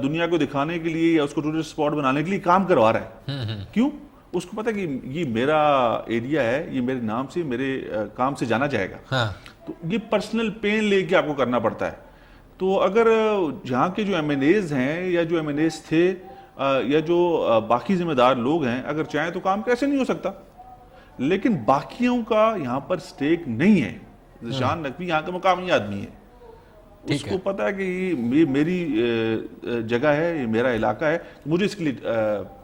دنیا کو دکھانے کے لیے یا اس کو ٹورسٹ اسپاٹ بنانے کے لیے کام کروا رہا ہے. کیوں؟ اس کو پتہ ہے کہ یہ میرا ایریا ہے, یہ میرے نام سے میرے کام سے جانا جائے گا. تو یہ پرسنل پین لے کے آپ کو کرنا پڑتا ہے. تو اگر یہاں کے جو ایم این ایز ہیں یا جو ایم این ایز تھے یا جو باقی ذمہ دار لوگ ہیں, اگر چاہیں تو کام کیسے نہیں ہو سکتا, لیکن باقیوں کا یہاں پر سٹیک نہیں ہے. ذیشان نقوی یہاں کا مقامی آدمی ہے, اس کو پتا ہے کہ یہ میری جگہ ہے, یہ میرا علاقہ ہے, مجھے اس کے لیے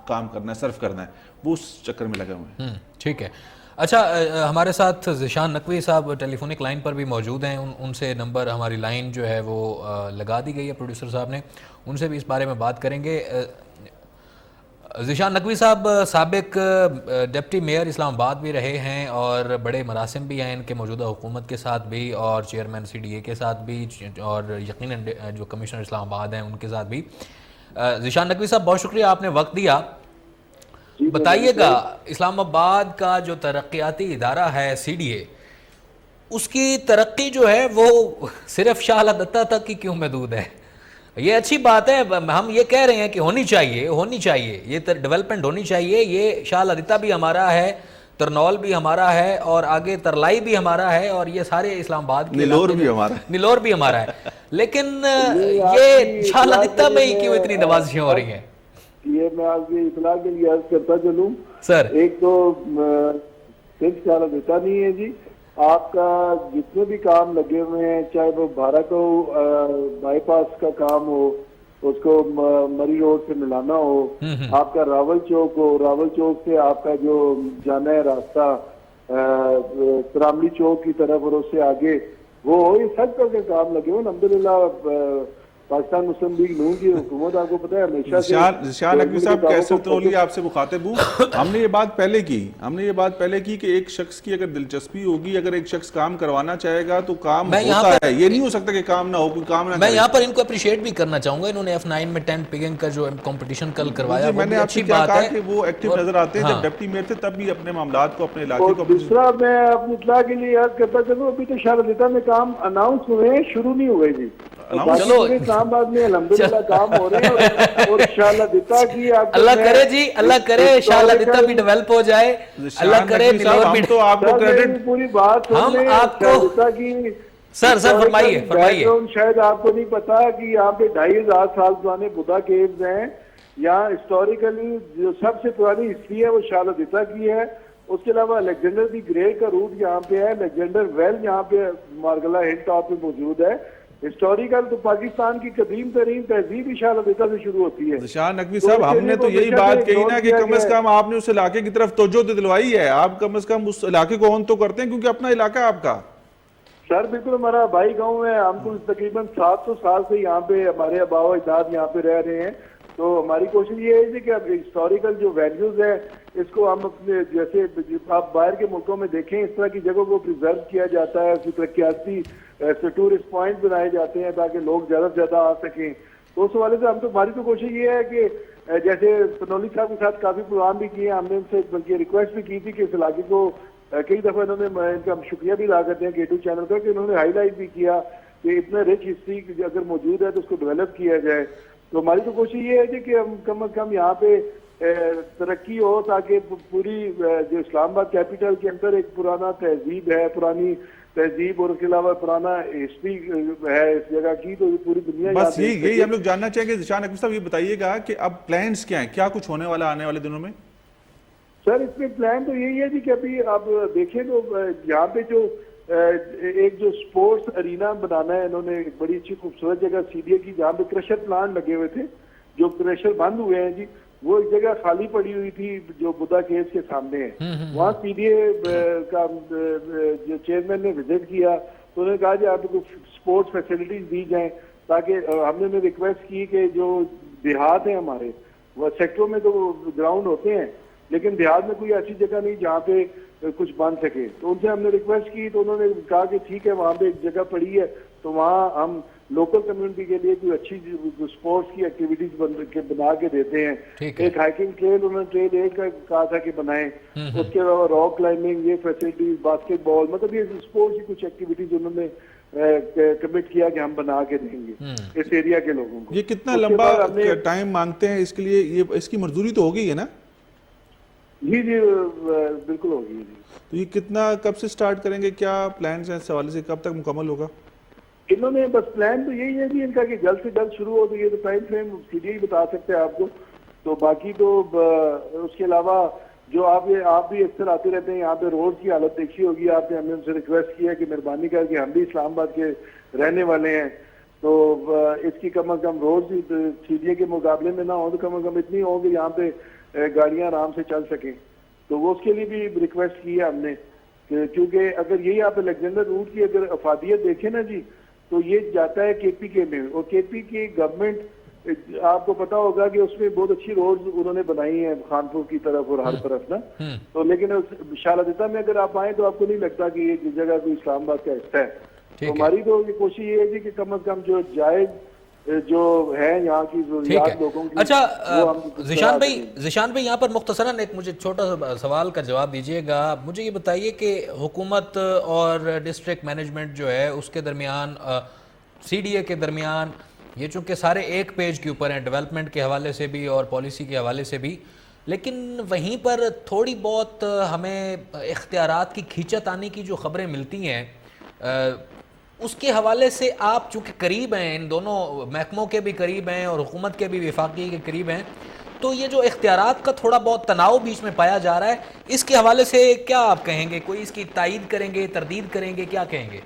کام کرنا ہے, سرف کرنا ہے. وہ اس چکر میں لگے ہوئے ہیں. ٹھیک ہے. اچھا, ہمارے ساتھ ذیشان نقوی صاحب ٹیلی فونک لائن پر بھی موجود ہیں. ان سے نمبر ہماری لائن جو ہے وہ لگا دی گئی ہے پروڈیوسر صاحب نے, ان سے بھی اس بارے میں بات کریں گے. ذیشان نقوی صاحب سابق ڈپٹی میئر اسلام آباد بھی رہے ہیں, اور بڑے مراسم بھی ہیں ان کے موجودہ حکومت کے ساتھ بھی, اور چیئرمین سی ڈی اے کے ساتھ بھی, اور یقیناً جو کمشنر اسلام آباد ہیں ان کے ساتھ بھی. ذیشان نقوی صاحب بہت شکریہ, آپ نے وقت دیا. بتائیے گا اسلام آباد کا جو ترقیاتی ادارہ ہے سی ڈی اے, اس کی ترقی جو ہے وہ صرف شاہ لدتہ تک کی کیوں محدود ہے؟ یہ اچھی بات ہے, ہم یہ کہہ رہے ہیں کہ ہونی چاہیے یہ ڈیولپمنٹ ہونی چاہیے. یہ شاہ لدتہ بھی ہمارا ہے, ترنول بھی ہمارا ہے, اور آگے ترلائی بھی ہمارا ہے, اور یہ سارے اسلام آباد کے نلور بھی ہمارا ہے. لیکن یہ شاہ لدتہ میں ہی کیوں اتنی نوازشیں ہو رہی ہیں؟ یہ میں آپ کی اطلاع کے لیے عرض کرتا چلوں سر. ایک تو صرف شاہ لدتہ نہیں ہے جی, آپ کا جتنے بھی کام لگے ہوئے ہیں, چاہے وہ بھارت ہو, بائی پاس کا کام ہو, اس کو مری روڈ سے ملانا ہو, آپ کا راول چوک ہو, راول چوک سے آپ کا جو جانا ہے راستہ تراملی چوک کی طرف اور اس سے آگے, وہ یہ سب کا کام لگے ہوئے. الحمدللہ پاکستان مسلم لیگ نون کی حکومت آپ کو پتہ ہے ہمیشہ سے. ذیشان نقوی صاحب کیسر تولی آپ سے مخاطب ہوں. ہم نے یہ بات پہلے کی کہ ایک شخص کی اگر دلچسپی ہوگی, اگر ایک شخص کام کروانا چاہے گا تو کام ہوتا ہے. یہ نہیں ہو سکتا کہ کام نہ ہو, کوئی کام نہ. میں یہاں پر ان کو اپریشیٹ بھی کرنا چاہوں گا, انہوں نے F9 میں 10 پگنگ کا جو کمپٹیشن کل کروایا, میں نے آپ سے کیا کہا کہ وہ ایکٹیو نظر آتے ہیں. جب ڈپٹی میئر تھے تب بھی اپنے معاملات کو اپنے علاقے کو. دوسرا میں اپنی اطلاع کے لیے یاد کرتا چلوں, ابھی تو شاہ لدتہ میں کام اناؤنس ہوئے ہیں, شروع نہیں ہوئے جی. اسلام آباد میں الحمدللہ کام ہو رہے ہیں, اور شاہ لدتہ کی اللہ کرے جی, اللہ کرے شاہ لدتہ بھی ڈیولپ ہو جائے, اللہ کرے نلور بھی. تو آپ کو پوری بات ہم آپ کو کی سر فرمائیے. شاید آپ کو نہیں پتا کہ یہاں پہ 2500 سال پرانے بدھا کیوز ہیں. یہاں ہسٹوریکلی جو سب سے پرانی ہسٹری ہے وہ شاہ لدتہ کی ہے. اس کے علاوہ الیگزینڈر دی گریٹ کا روٹ یہاں پہ ہے, الیگزینڈر ویل یہاں پہ مارگلا ہل ٹاپ پہ موجود ہے. ہسٹوریکل تو پاکستان کی قدیم ترین تہذیب ہی شاہ لطیفہ سے شروع ہوتی ہے. ذیشان نقوی صاحب ہم نے تو یہی بات کہی نا کہ کم از کم آپ نے اس علاقے کی طرف توجہ دلوائی ہے, آپ کم از کم اس علاقے کو اون تو کرتے ہیں کیونکہ اپنا علاقہ آپ کا. سر بالکل ہمارا بھائی گاؤں ہے, ہم کو تقریباً 700 سال سے یہاں پہ ہمارے آبا و اجداد یہاں پہ رہ رہے ہیں. تو ہماری کوشش یہ ہے کہ اب ہسٹوریکل جو ویلیوز ہے اس کو ہم اپنے جیسے آپ باہر کے ملکوں میں دیکھیں اس طرح کی جگہوں کو پریزرو کیا جاتا ہے, اس کی ترقیاتی ٹورسٹ پوائنٹ بنائے جاتے ہیں تاکہ لوگ زیادہ سے زیادہ آ سکیں. تو اس حوالے سے ہماری تو کوشش یہ ہے کہ جیسے پنولی صاحب کے ساتھ کافی پروگرام بھی کیے, ہم نے ان سے بلکہ ریکویسٹ بھی کی تھی کہ اس علاقے کو کئی دفعہ انہوں نے, ان کا ہم شکریہ بھی ادا کرتے ہیں K2 چینل کا کہ انہوں نے ہائی لائٹ بھی کیا کہ اتنا رچ ہسٹری اگر موجود ہے تو اس کو ڈیولپ کیا جائے. تو ہماری تو کوشش یہ ہے کہ ہم کم از کم یہاں پہ ترقی ہو تاکہ پوری جو اسلام آباد کیپٹل کے اندر ایک پرانا تہذیب ہے, پرانی تہذیب اور اس کے علاوہ پرانا ہسٹری ہے اس جگہ کی, تو پوری دنیا بس یہی ہم لوگ جاننا چاہیں گے. ذیشان نقوی صاحب یہ بتائیے گا کہ اب پلانز کیا ہیں, کیا کچھ ہونے والا آنے والے دنوں میں؟ سر اس میں پلان تو یہی ہے جی کہ ابھی آپ دیکھیں تو یہاں پہ جو ایک جو سپورٹس ارینا بنانا ہے انہوں نے, ایک بڑی اچھی خوبصورت جگہ CDA کی جہاں پہ کریشر پلانٹ لگے ہوئے تھے, جو کریشر بند ہوئے ہیں جی, وہ ایک جگہ خالی پڑی ہوئی تھی جو بدھا کیوز کے سامنے ہے. وہاں CDA کا جو چیئرمین نے وزٹ کیا تو انہوں نے کہا جی آپ کو سپورٹس فیسلٹیز دی جائیں, تاکہ ہم نے ریکویسٹ کی کہ جو دیہات ہیں ہمارے وہ سیکٹروں میں تو گراؤنڈ ہوتے ہیں لیکن دیہات میں کوئی ایسی جگہ نہیں جہاں پہ کچھ بن سکے. تو ان سے ہم نے ریکویسٹ کی تو انہوں نے کہا کہ ٹھیک ہے وہاں پہ ایک جگہ پڑی ہے تو وہاں ہم لوکل کمیونٹی کے لیے کوئی اچھی سپورٹس کی ایکٹیویٹیز بنا کے دیتے ہیں. ایک ہائکنگ ٹریل انہوں نے ٹریل 8 کا کہا تھا کہ بنائیں, اس کے علاوہ راک کلائمبنگ, یہ فیسلٹیز, باسکٹ بال, مطلب یہ سپورٹس کی کچھ ایکٹیویٹیز انہوں نے کمٹ کیا کہ ہم بنا کے دیں گے اس ایریا کے لوگوں کو. یہ کتنا لمبا ٹائم مانگتے ہیں اس کے لیے, یہ اس کی مزدوری تو ہو گئی ہے نا؟ جی جی بالکل ہوگی جی. تو یہ کتنا کب سے سٹارٹ کریں گے, کیا پلانز ہیں اس حوالے سے, کب تک مکمل ہوگا؟ انہوں نے بس پلان تو یہی ہے جی ان کا کہ جلد سے جلد شروع ہو, تو یہ تو ٹائم فریم CDA ہی بتا سکتے ہیں آپ کو. تو باقی تو اس کے علاوہ جو آپ بھی اکثر آتے رہتے ہیں یہاں پہ روڈ کی حالت دیکھی ہوگی آپ نے, ہم نے ان سے ریکویسٹ کیا کہ مہربانی کر کے ہم بھی اسلام آباد کے رہنے والے ہیں تو اس کی کم از کم روڈ CDA کے مقابلے میں نہ ہو تو کم از کم اتنی ہو کہ یہاں پہ گاڑیاں آرام سے چل سکیں. تو وہ اس کے لیے بھی ریکویسٹ کی ہے ہم نے, کیونکہ اگر یہی آپ الیگزینڈر روٹ کی اگر افادیت دیکھیں نا جی تو یہ جاتا ہے KPK میں, اور KP کی گورنمنٹ آپ کو پتا ہوگا کہ اس میں بہت اچھی روڈز انہوں نے بنائی ہیں خانپور کی طرف اور ہر طرف نا. تو لیکن شاہ لطیفہ میں اگر آپ آئیں تو آپ کو نہیں لگتا کہ یہ جگہ کوئی اسلام آباد کا حصہ ہے. تو ہماری تو یہ کوشش یہ ہے جی کہ کم از کم جو جائز جو ہے یہاں کی ضروریات لوگوں کی. اچھا ذیشان بھائی یہاں پر مختصراً ایک مجھے چھوٹا سا سوال کا جواب دیجئے گا. مجھے یہ بتائیے کہ حکومت اور ڈسٹرکٹ مینجمنٹ جو ہے اس کے درمیان, CDA کے درمیان, یہ چونکہ سارے ایک پیج کے اوپر ہیں ڈیولپمنٹ کے حوالے سے بھی اور پالیسی کے حوالے سے بھی, لیکن وہیں پر تھوڑی بہت ہمیں اختیارات کی کھینچت آنے کی جو خبریں ملتی ہیں اس کے حوالے سے آپ چونکہ قریب ہیں, ان دونوں محکموں کے بھی قریب ہیں اور حکومت کے بھی وفاقی کے قریب ہیں, تو یہ جو اختیارات کا تھوڑا بہت تناؤ بیچ میں پایا جا رہا ہے, اس کے حوالے سے کیا آپ کہیں گے؟ کوئی اس کی تائید کریں گے, تردید کریں گے, کیا کہیں گے؟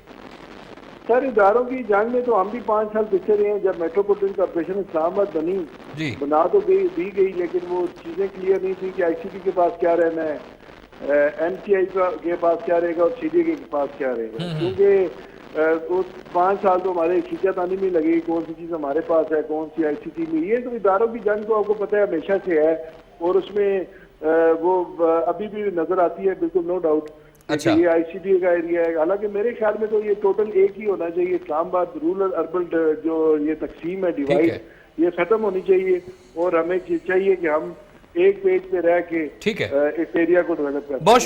سر اداروں کی جنگ میں تو ہم بھی 5 سال پیچھے رہے ہیں. جب میٹروپولیٹن کارپوریشن اسلام آباد بنی بنا تو دی گئی لیکن وہ چیزیں کلیئر نہیں تھی کہ ICT کے پاس کیا رہنا ہے, MCI کے پاس کیا رہے گا اور CDA کے پاس کیا رہے گا. کیونکہ 5 سال تو ہمارے کھینچت آنے میں لگے, کون سی چیز ہمارے پاس ہے, کون سی ICT میں. یہ تو اداروں کی جنگ تو آپ کو پتہ ہے ہمیشہ سے ہے اور اس میں وہ ابھی بھی نظر آتی ہے بالکل نو ڈاؤٹ کہ یہ ICT کا ایریا ہے. حالانکہ میرے خیال میں تو یہ ٹوٹل ایک ہی ہونا چاہیے. اسلام آباد رورل اربن جو یہ تقسیم ہے ڈیوائڈ, یہ ختم ہونی چاہیے اور ہمیں چاہیے کہ ہم ایک پیج پہ رہ کے اس ایریا کو ڈیولپ کریں. بہت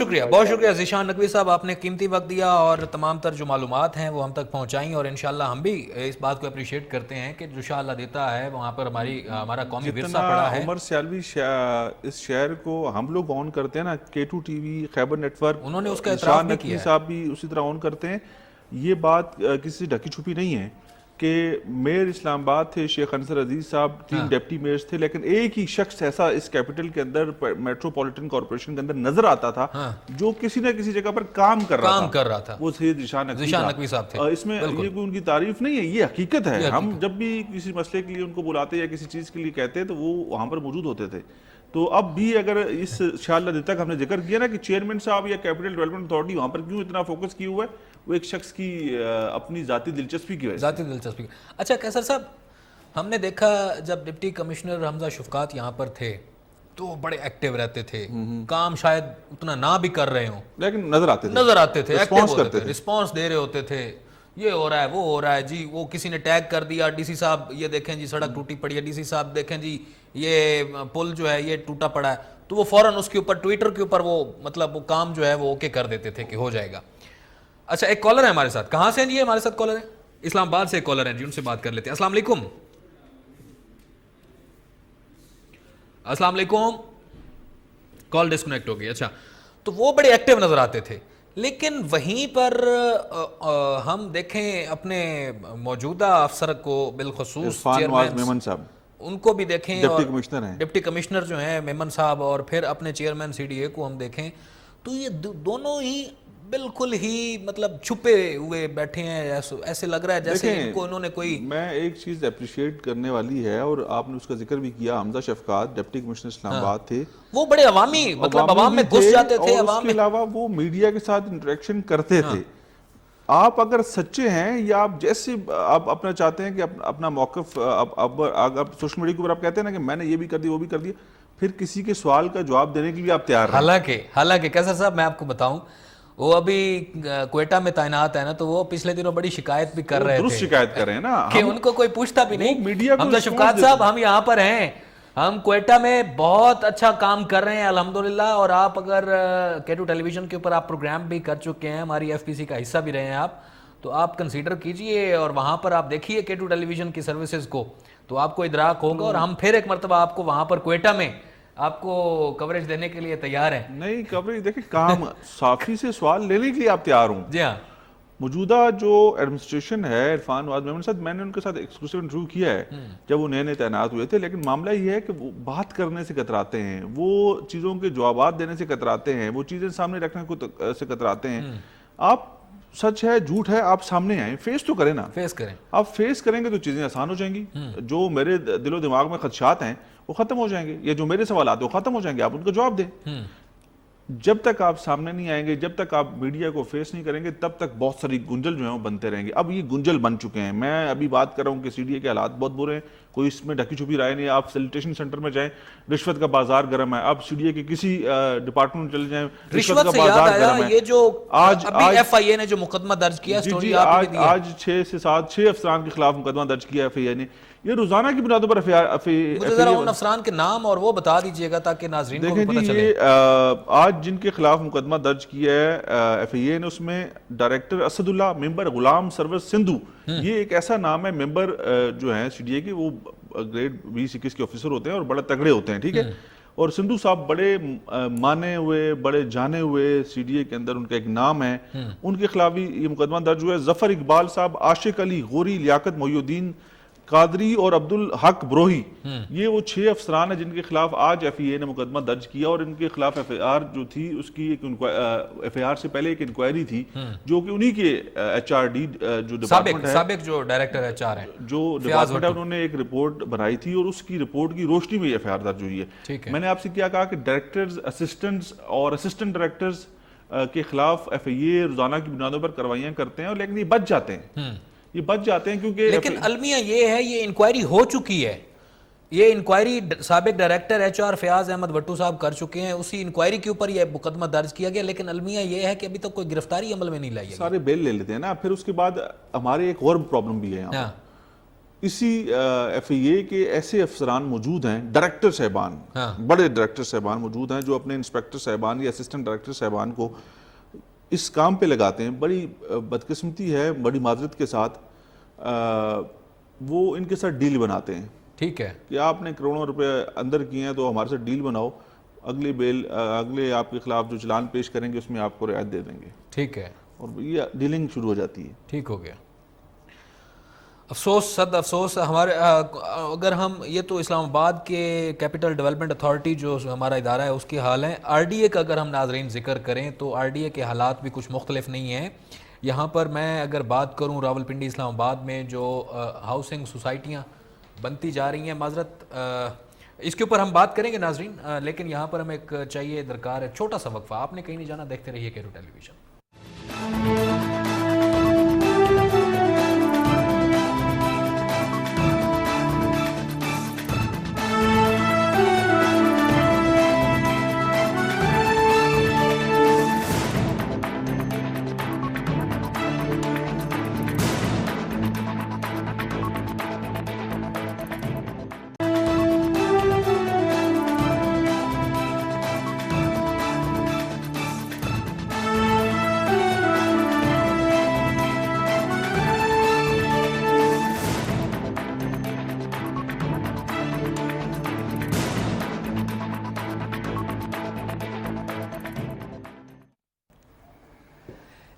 شکریہ ذیشان نقوی صاحب, آپ نے قیمتی وقت دیا اور تمام تر جو معلومات ہیں وہ ہم تک پہنچائیں, اور انشاءاللہ ہم بھی اس بات کو اپریشیٹ کرتے ہیں کہ جو شاہ اللہ دیتا ہے وہاں پر ہمارا قومی ورثہ پڑا ہے. عمر سیالوی اس شہر کو ہم لوگ آن کرتے ہیں نا, K2 TV, خیبر نیٹ ورک, انہوں نے اس کا اعتراف بھی کیا ہے, صاحب بھی اسی طرح آن کرتے ہیں. یہ بات کسی سے ڈھکی چھپی نہیں ہے کہ میئر اسلام آباد تھے شیخ انصر عزیز صاحب, 3 ڈپٹی میئرز تھے, لیکن ایک ہی شخص ایسا اس کیپٹل کے اندر, میٹروپولیٹن کارپوریشن کے اندر نظر آتا تھا جو کسی نہ کسی جگہ پر کام کر رہا تھا. وہ سید ذیشان نقوی صاحب تھے. اس میں یہ کوئی ان کی تعریف نہیں ہے, یہ حقیقت ہے. ہم جب بھی کسی مسئلے کے لیے ان کو بلاتے یا کسی چیز کے لیے کہتے تو وہ وہاں پر موجود ہوتے تھے. تو اب بھی اگر اس انشاءاللہ جب تک ہم نے ذکر کیا نا کہ چیئرمین صاحب یا کیپٹل ڈیولپمنٹ اتھارٹی وہاں پر کیوں اتنا فوکس کیا ہوا ہے, وہ ایک شخص کی اپنی ذاتی دلچسپی کی وجہ سے. اچھا قیصر صاحب, ہم نے دیکھا جب ڈپٹی کمشنر حمزہ شفقات یہاں پر تھے تو بڑے ایکٹیو رہتے تھے, کام شاید اتنا نہ بھی کر رہے ہوں لیکن نظر آتے تھے, رسپانس دے رہے ہوتے تھے, یہ ہو رہا ہے وہ ہو رہا ہے جی, وہ کسی نے ٹیگ کر دیا, ڈی سی صاحب یہ دیکھیں جی سڑک ٹوٹی پڑی ہے, ڈی سی صاحب دیکھیں جی یہ پل جو ہے یہ ٹوٹا پڑا ہے, تو وہ فوراً اس کے اوپر ٹویٹر کے اوپر وہ مطلب وہ کام جو ہے وہ اوکے کر دیتے تھے کہ ہو جائے گا. اچھا ایک کالر ہے ہمارے ساتھ, کہاں سے ہیں جی؟ ہمارے ساتھ کالر ہے اسلام آباد سے, کالر ہیں جی, ان سے بات کر لیتے ہیں. السلام علیکم. السلام علیکم. کال ڈسکنیکٹ ہو گئی. اچھا, تو وہ بڑے ایکٹیو نظر آتے تھے, لیکن وہیں پر ہم دیکھیں اپنے موجودہ افسر کو بالخصوص میمن صاحب, ان کو بھی دیکھیں, ڈپٹی کمشنر جو ہیں میمن صاحب, اور پھر اپنے چیئرمین سی ڈی اے کو ہم دیکھیں تو یہ دونوں ہی بالکل ہی مطلب چھپے ہوئے بیٹھے ہیں, ایسے لگ رہا ہے جیسے ان کو انہوں نے کوئی. میں ایک چیز اپریشیٹ کرنے والی ہے, اور آپ نے اس کا ذکر بھی کیا, حمزہ شفقات ڈپٹی کمشنر اسلام آباد تھے, وہ بڑے عوامی مطلب عوام میں گھس جاتے تھے, اور اس کے علاوہ وہ میڈیا کے ساتھ انٹریکشن کرتے تھے. آپ اگر سچے ہیں یا آپ جیسے آپ اپنا چاہتے ہیں کہ اپنا موقف اب سوشل میڈیا کے اوپر آپ کہتے ہیں نا کہ میں نے یہ بھی کر دیا وہ بھی کر دیا, پھر کسی کے سوال کا جواب دینے کے لیے آپ تیار ہیں. حالانکہ قیصر صاحب میں آپ کو بتاؤں, وہ ابھی کوئٹہ میں تعینات ہے نا, تو وہ پچھلے دنوں بڑی شکایت بھی کر رہے تھے, درست شکایت کر رہے ہیں نا, کہ ان کو کوئی پوچھتا بھی نہیں. حمزہ شفقات صاحب ہم یہاں پر ہیں, ہم کوئٹہ میں بہت اچھا کام کر رہے ہیں الحمدللہ, اور آپ اگر K2 ٹیلی ویژن کے اوپر آپ پروگرام بھی کر چکے ہیں, ہماری FPC کا حصہ بھی رہے ہیں آپ, تو آپ کنسیڈر کیجئے اور وہاں پر آپ دیکھیے K2 ٹیلی ویژن کی سروسز کو, تو آپ کو ادراک ہوگا, اور ہم پھر ایک مرتبہ آپ کو وہاں پر کوئٹہ میں آپ کو کوریج دینے کے لیے تیار ہیں. نہیں کوریج دیکھیں, کام صافی سے سوال لینے کے لیے آپ تیار ہوں. جی ہاں, موجودہ جو ایڈمنسٹریشن ہے عرفان نواز میمن صاحب, میں نے ان کے ساتھ ایکسکلوسیو انٹرویو کیا ہے جب وہ نئے تعینات ہوئے تھے, لیکن معاملہ یہ ہے کہ وہ بات کرنے سے کتراتے ہیں, وہ چیزوں کے جوابات دینے سے کتراتے ہیں, وہ چیزیں سامنے رکھنے سے کتراتے ہیں. آپ سچ ہے جھوٹ ہے آپ سامنے آئیں, فیس تو کریں نا, فیس کریں. آپ فیس کریں گے تو چیزیں آسان ہو جائیں گی. جو میرے دل و دماغ میں خدشات ہیں وہ ختم ہو جائیں گے, یا جو میرے سوالات ہیں وہ ختم ہو جائیں گے, آپ ان کا جواب دیں. جب تک آپ سامنے نہیں آئیں گے, جب تک آپ میڈیا کو فیس نہیں کریں گے, تب تک بہت ساری گنجل جو ہیں وہ بنتے رہیں گے. اب یہ گنجل بن چکے ہیں. میں ابھی بات کر رہا ہوں کہ سی ڈی اے کے حالات بہت برے ہیں, کوئی اس میں ڈھکی چھپی رائے نہیں. آپ فیسیلیٹیشن سینٹر میں جائیں, رشوت کا بازار گرم ہے. آپ سی ڈی اے کے کسی ڈپارٹمنٹ میں چلے جائیں, رشوت کا بازار گرم ہے. یہ جو ابھی FIA نے جو مقدمہ درج کیا, آج 6 سے 7 6 افسران کے خلاف مقدمہ درج کیا FIA نے. یہ روزانہ کی بنیادوں پر مجھے ذرا ان افسران کے نام اور وہ بتا دیجئے گا تاکہ ناظرین کو بھی پتہ چلے. دیکھیں آج جن کے خلاف مقدمہ درج کیا ہے FIA نے, اس میں ڈائریکٹر اسد اللہ, ممبر غلام سرور سندھو, یہ ایک ایسا نام ہے ممبر جو ہیں سی ڈی اے کے, وہ گریڈ 20-21 کے آفیسر ہوتے ہیں اور بڑے تگڑے ہوتے ہیں, ٹھیک ہے. اور سندھو صاحب بڑے مانے ہوئے, بڑے جانے ہوئے سی ڈی اے کے اندر, ان کا ایک نام ہے. ان کے خلاف بھی یہ مقدمہ درج ہوا ہے. ظفر اقبال صاحب, عاشق علی غوری, لیاقت محی الدین قادری اور عبد الحق بروہی, یہ وہ 6 افسران ہیں جن کے خلاف آج FIA نے مقدمہ درج کیا. اور ان کے خلاف FIR جو تھی, اس کی ایک FIR سے پہلے ایک انکوائری تھی جو کہ انہی کے HRD جو ڈپارٹمنٹ ہے, سابق جو ڈائریکٹر HR ہیں, جو ڈپارٹمنٹ ہے, انہوں نے ایک رپورٹ بنائی تھی, اور اس کی رپورٹ کی روشنی میں یہ FIR درج ہوئی ہے. میں نے آپ سے کیا کہا کہ ڈائریکٹرز, اسسٹنٹس اور اسسٹنٹ ڈائریکٹرز کے خلاف FIA روزانہ کی بنیادوں پر کاروائیاں کرتے ہیں, لیکن یہ بچ جاتے ہیں. یہ بچ جاتے ہیں کیونکہ لیکن المیہ یہ ہے, یہ انکوائری ہو چکی ہے. یہ انکوائری سابق ڈائریکٹر HR فیاض احمد وٹو صاحب کر چکے ہیں, اسی انکوائری کے اوپر یہ مقدمہ درج کیا گیا. لیکن المیہ یہ ہے کہ ابھی تک کوئی گرفتاری عمل میں نہیں لائی گئی. سارے بیل لے لیتے ہیں نا. پھر اس کے بعد ہمارے ایک اور پرابلم بھی ہے یہاں پر. اسی FIA کے ایسے افسران موجود ہیں, ڈائریکٹر صاحبان, بڑے ڈائریکٹر صاحبان موجود ہیں, جو اپنے انسپیکٹر صاحبان یا اسسٹنٹ ڈائریکٹر صاحبان کو اس کام پہ لگاتے ہیں. بڑی بدقسمتی ہے, بڑی معذرت کے ساتھ, وہ ان کے ساتھ ڈیل بناتے ہیں. ٹھیک ہے, کہ آپ نے کروڑوں روپے اندر کیے ہیں تو ہمارے ساتھ ڈیل بناؤ, اگلے آپ کے خلاف جو چلان پیش کریں گے اس میں آپ کو رعایت دے دیں گے. ٹھیک ہے, اور یہ ڈیلنگ شروع ہو جاتی ہے. ٹھیک ہو گیا. افسوس، صد افسوس. ہمارے اگر ہم یہ تو اسلام آباد کے کیپٹل ڈیولپمنٹ اتھارٹی جو ہمارا ادارہ ہے اس کے حال ہیں. آر ڈی اے کا اگر ہم ناظرین ذکر کریں تو آر ڈی اے کے حالات بھی کچھ مختلف نہیں ہیں. یہاں پر میں اگر بات کروں راولپنڈی اسلام آباد میں جو ہاؤسنگ سوسائٹیاں بنتی جا رہی ہیں، معذرت اس کے اوپر ہم بات کریں گے ناظرین، لیکن یہاں پر ہم ایک چاہیے درکار ہے چھوٹا سا وقفہ. آپ نے کہیں نہیں جانا، دیکھتے رہیے کیرو ٹیلی ویژن.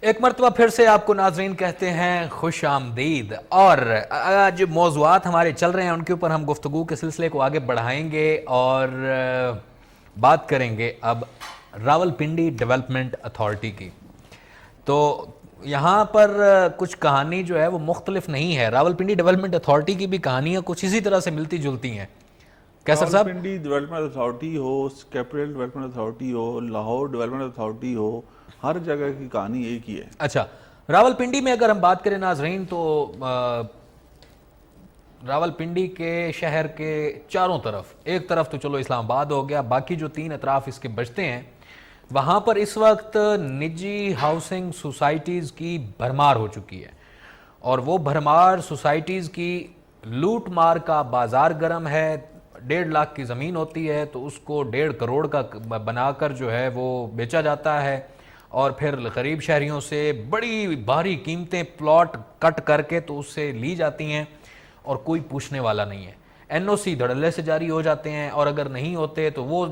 ایک مرتبہ پھر سے آپ کو ناظرین کہتے ہیں خوش آمدید. اور آج موضوعات ہمارے چل رہے ہیں ان کے اوپر ہم گفتگو کے سلسلے کو آگے بڑھائیں گے اور بات کریں گے اب راولپنڈی ڈیولپمنٹ اتھارٹی کی. تو یہاں پر کچھ کہانی جو ہے وہ مختلف نہیں ہے. راولپنڈی ڈیولپمنٹ اتھارٹی کی بھی کہانیاں کچھ اسی طرح سے ملتی جلتی ہیں. کیسر صاحب؟ راولپنڈی ڈیولپمنٹ اتھارٹی ہو، کیپٹل ڈیولپمنٹ اتھارٹی ہو، لاہور ڈیولپمنٹ اتھارٹی ہو، ہر جگہ کی کہانی ایک ہی ہے. اچھا، راولپنڈی میں اگر ہم بات کریں ناظرین تو راولپنڈی کے شہر کے چاروں طرف، ایک طرف تو چلو اسلام آباد ہو گیا، باقی جو 3 اطراف اس کے بچتے ہیں وہاں پر اس وقت نجی ہاؤسنگ سوسائٹیز کی بھرمار ہو چکی ہے. اور وہ بھرمار سوسائٹیز کی لوٹ مار کا بازار گرم ہے. 1.5 لاکھ کی زمین ہوتی ہے تو اس کو 1.5 کروڑ کا بنا کر جو ہے وہ بیچا جاتا ہے، اور پھر غریب شہریوں سے بڑی بھاری قیمتیں پلاٹ کٹ کر کے تو اس سے لی جاتی ہیں اور کوئی پوچھنے والا نہیں ہے. این او سی دھڑلے سے جاری ہو جاتے ہیں، اور اگر نہیں ہوتے تو وہ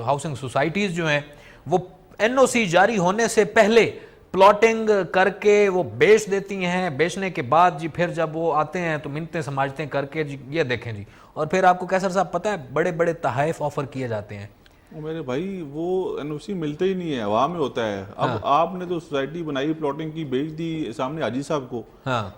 ہاؤسنگ سوسائٹیز جو ہیں وہ این او سی جاری ہونے سے پہلے پلاٹنگ کر کے وہ بیچ دیتی ہیں. بیچنے کے بعد جی پھر جب وہ آتے ہیں تو منتیں سماجتیں کر کے جی یہ دیکھیں جی، اور پھر آپ کو کیسر صاحب پتہ ہے بڑے بڑے تحائف آفر کیے جاتے ہیں. میرے بھائی وہ این او سی ملتا ہی نہیں ہے، عوام میں ہوتا ہے. اب آپ نے تو سوسائٹی بنائی، پلاٹنگ کی، بیچ دی سامنے حاجی صاحب کو.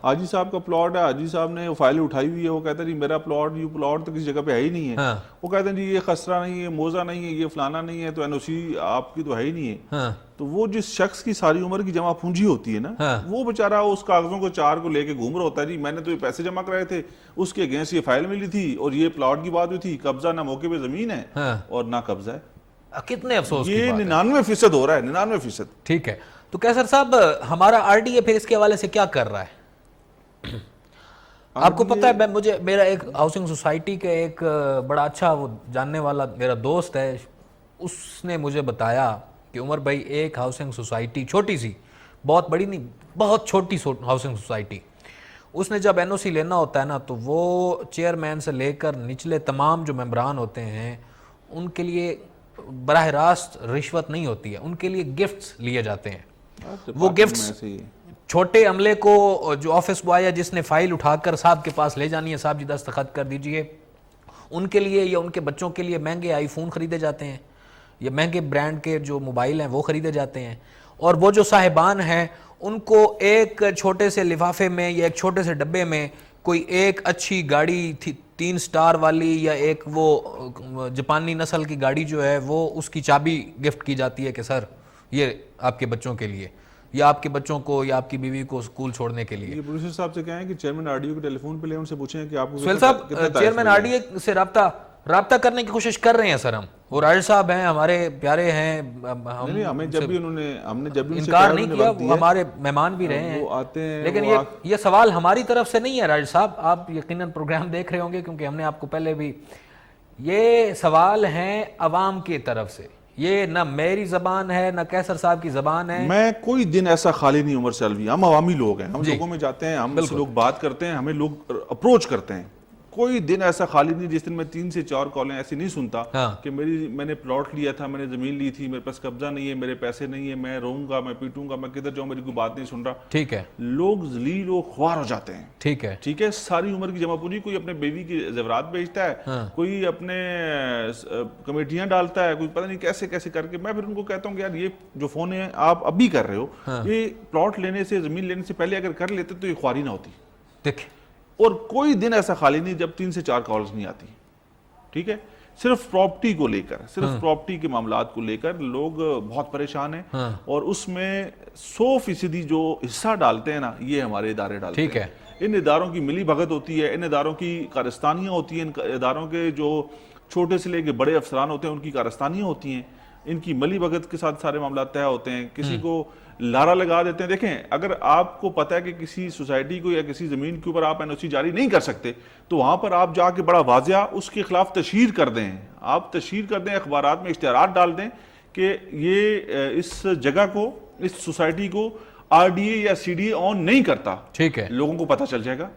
حاجی صاحب کا پلاٹ ہے، حاجی صاحب نے فائل اٹھائی ہوئی ہے، وہ کہتے ہیں جی میرا پلاٹ، یہ پلاٹ تو کسی جگہ پہ ہے ہی نہیں ہے. وہ کہتے ہیں جی یہ خسرہ نہیں ہے، موزہ نہیں ہے، یہ فلانا نہیں ہے، تو این او سی آپ کی تو ہے ہی نہیں ہے. تو وہ جس شخص کی ساری عمر کی جمع پونجی ہوتی ہے نا، وہ بیچارہ اس کاغذوں کو 4 کو لے کے گھوم رہا ہوتا ہے. جی میں نے تو یہ پیسے جمع کرائے تھے، اس کے اگینسٹ یہ فائل ملی تھی، اور یہ پلاٹ کی بات ہوئی تھی. قبضہ نہ موقع پہ زمین ہے اور نہ قبضہ ہے. کتنے افسوس کی بات ہے. یہ 99% ہو رہا ہے، 99%. ٹھیک ہے، تو کیسر صاحب ہمارا آر ڈی اے پھر اس کے حوالے سے کیا کر رہا ہے؟ آپ کو پتہ ہے مجھے میرا ایک ہاؤسنگ سوسائٹی کے ایک بڑا اچھا وہ جاننے والا میرا دوست ہے، اس نے مجھے بتایا کہ عمر بھائی ایک ہاؤسنگ سوسائٹی چھوٹی سی، بہت بڑی نہیں، بہت چھوٹی ہاؤسنگ سوسائٹی، اس نے جب این او سی لینا ہوتا ہے نا تو وہ چیئرمین سے لے کر نچلے تمام جو ممبران ہوتے ہیں ان کے لیے براہ راست رشوت نہیں ہوتی ہے، ان کے لیے گفٹس لیے جاتے ہیں. وہ گفٹس چھوٹے عملے کو جو آفس بوائے جس نے فائل اٹھا کر صاحب کے پاس لے جانی ہے، صاحب جی دستخط کر دیجئے، ان کے لیے یا ان کے بچوں کے لیے مہنگے آئی فون خریدے جاتے ہیں، یا مہنگے برانڈ کے جو موبائل ہیں وہ خریدے جاتے ہیں. اور وہ جو صاحبان ہیں ان کو ایک چھوٹے سے لفافے میں یا ایک چھوٹے سے ڈبے میں کوئی ایک اچھی گاڑی 3 سٹار والی یا ایک وہ جاپانی نسل کی گاڑی جو ہے وہ اس کی چابی گفٹ کی جاتی ہے کہ سر یہ آپ کے بچوں کے لیے، یا آپ کے بچوں کو یا آپ کی بیوی کو اسکول چھوڑنے کے لیے. یہ پروڈیوسر صاحب سے کہیں کہ چیئرمین آر ڈی او کے ٹیلی فون پہ لیں، ان سے پوچھیں کہ آپ کو سہیل صاحب چیئرمین آر ڈی اے سے رابطہ کرنے کی کوشش کر رہے ہیں سر ہم، اور راجر صاحب ہیں ہمارے پیارے ہیں، ہمیں جب بھی ہم نے جب بھی انکار نہیں کیا، وہ ہمارے مہمان بھی رہے ہیں. لیکن یہ سوال ہماری طرف سے نہیں ہے راجر صاحب، آپ یقیناً پروگرام دیکھ رہے ہوں گے کیونکہ ہم نے آپ کو پہلے بھی، یہ سوال ہیں عوام کی طرف سے، یہ نہ میری زبان ہے نہ کیسر صاحب کی زبان ہے. میں کوئی دن ایسا خالی نہیں عمر سیالوی، ہم عوامی لوگ ہیں، ہم لوگوں میں جاتے ہیں، ہم سے لوگ بات کرتے ہیں، ہمیں لوگ اپروچ کرتے ہیں. کوئی دن ایسا خالی نہیں جس دن میں 3 سے 4 کالیں ایسی نہیں سنتا ہاں. کہ میں نے پلاٹ لیا تھا, میں نے زمین لی تھی, میرے پاس قبضہ نہیں ہے, میرے پیسے نہیں ہے, میں رہوں گا, میں پیٹوں گا, میں کدھر جاؤں, میری کوئی بات نہیں سن رہا. ٹھیک ہے, لوگ ذلیل و خوار ہو جاتے ہیں. ٹھیک ہے, ٹھیک ہے, ساری عمر کی جمع پونجی, کوئی اپنے بیوی کی زیورات بیچتا ہے, کوئی اپنے کمیٹیاں ڈالتا ہے, کوئی پتہ نہیں کیسے کیسے کر کے. میں پھر ان کو کہتا ہوں کہ یار یہ جو فون ہے آپ ابھی کر رہے ہو, یہ پلاٹ لینے سے, زمین لینے سے پہلے اگر کر لیتے تو یہ خواری نہ ہوتی. دیکھ, اور کوئی دن ایسا خالی نہیں جب 3 سے 4 کالز نہیں آتی. ٹھیک ہے, صرف پراپرٹی کو لے کر, صرف پراپرٹی کے معاملات کو لے کر لوگ بہت پریشان ہیں, اور اس میں 100% جو حصہ ڈالتے ہیں نا, یہ ہمارے ادارے ڈالتے ہیں. ٹھیک ہے, ان اداروں کی ملی بھگت ہوتی ہے, ان اداروں کی کارستانیاں ہوتی ہیں, ان اداروں کے جو چھوٹے سے لے کے بڑے افسران ہوتے ہیں ان کی کارستانیاں ہوتی ہیں, ان کی ملی بھگت کے ساتھ سارے معاملات طے ہوتے ہیں. کسی کو لارا لگا دیتے ہیں. دیکھیں, اگر آپ کو پتہ ہے کہ کسی سوسائٹی کو یا کسی زمین کے اوپر آپ NOC جاری نہیں کر سکتے, تو وہاں پر آپ جا کے بڑا واضح اس کے خلاف تشہیر کر دیں, آپ تشہیر کر دیں, اخبارات میں اشتہارات ڈال دیں کہ یہ اس جگہ کو, اس سوسائٹی کو RDA یا CDA آن نہیں کرتا. ٹھیک ہے, لوگوں کو پتہ چل جائے گا.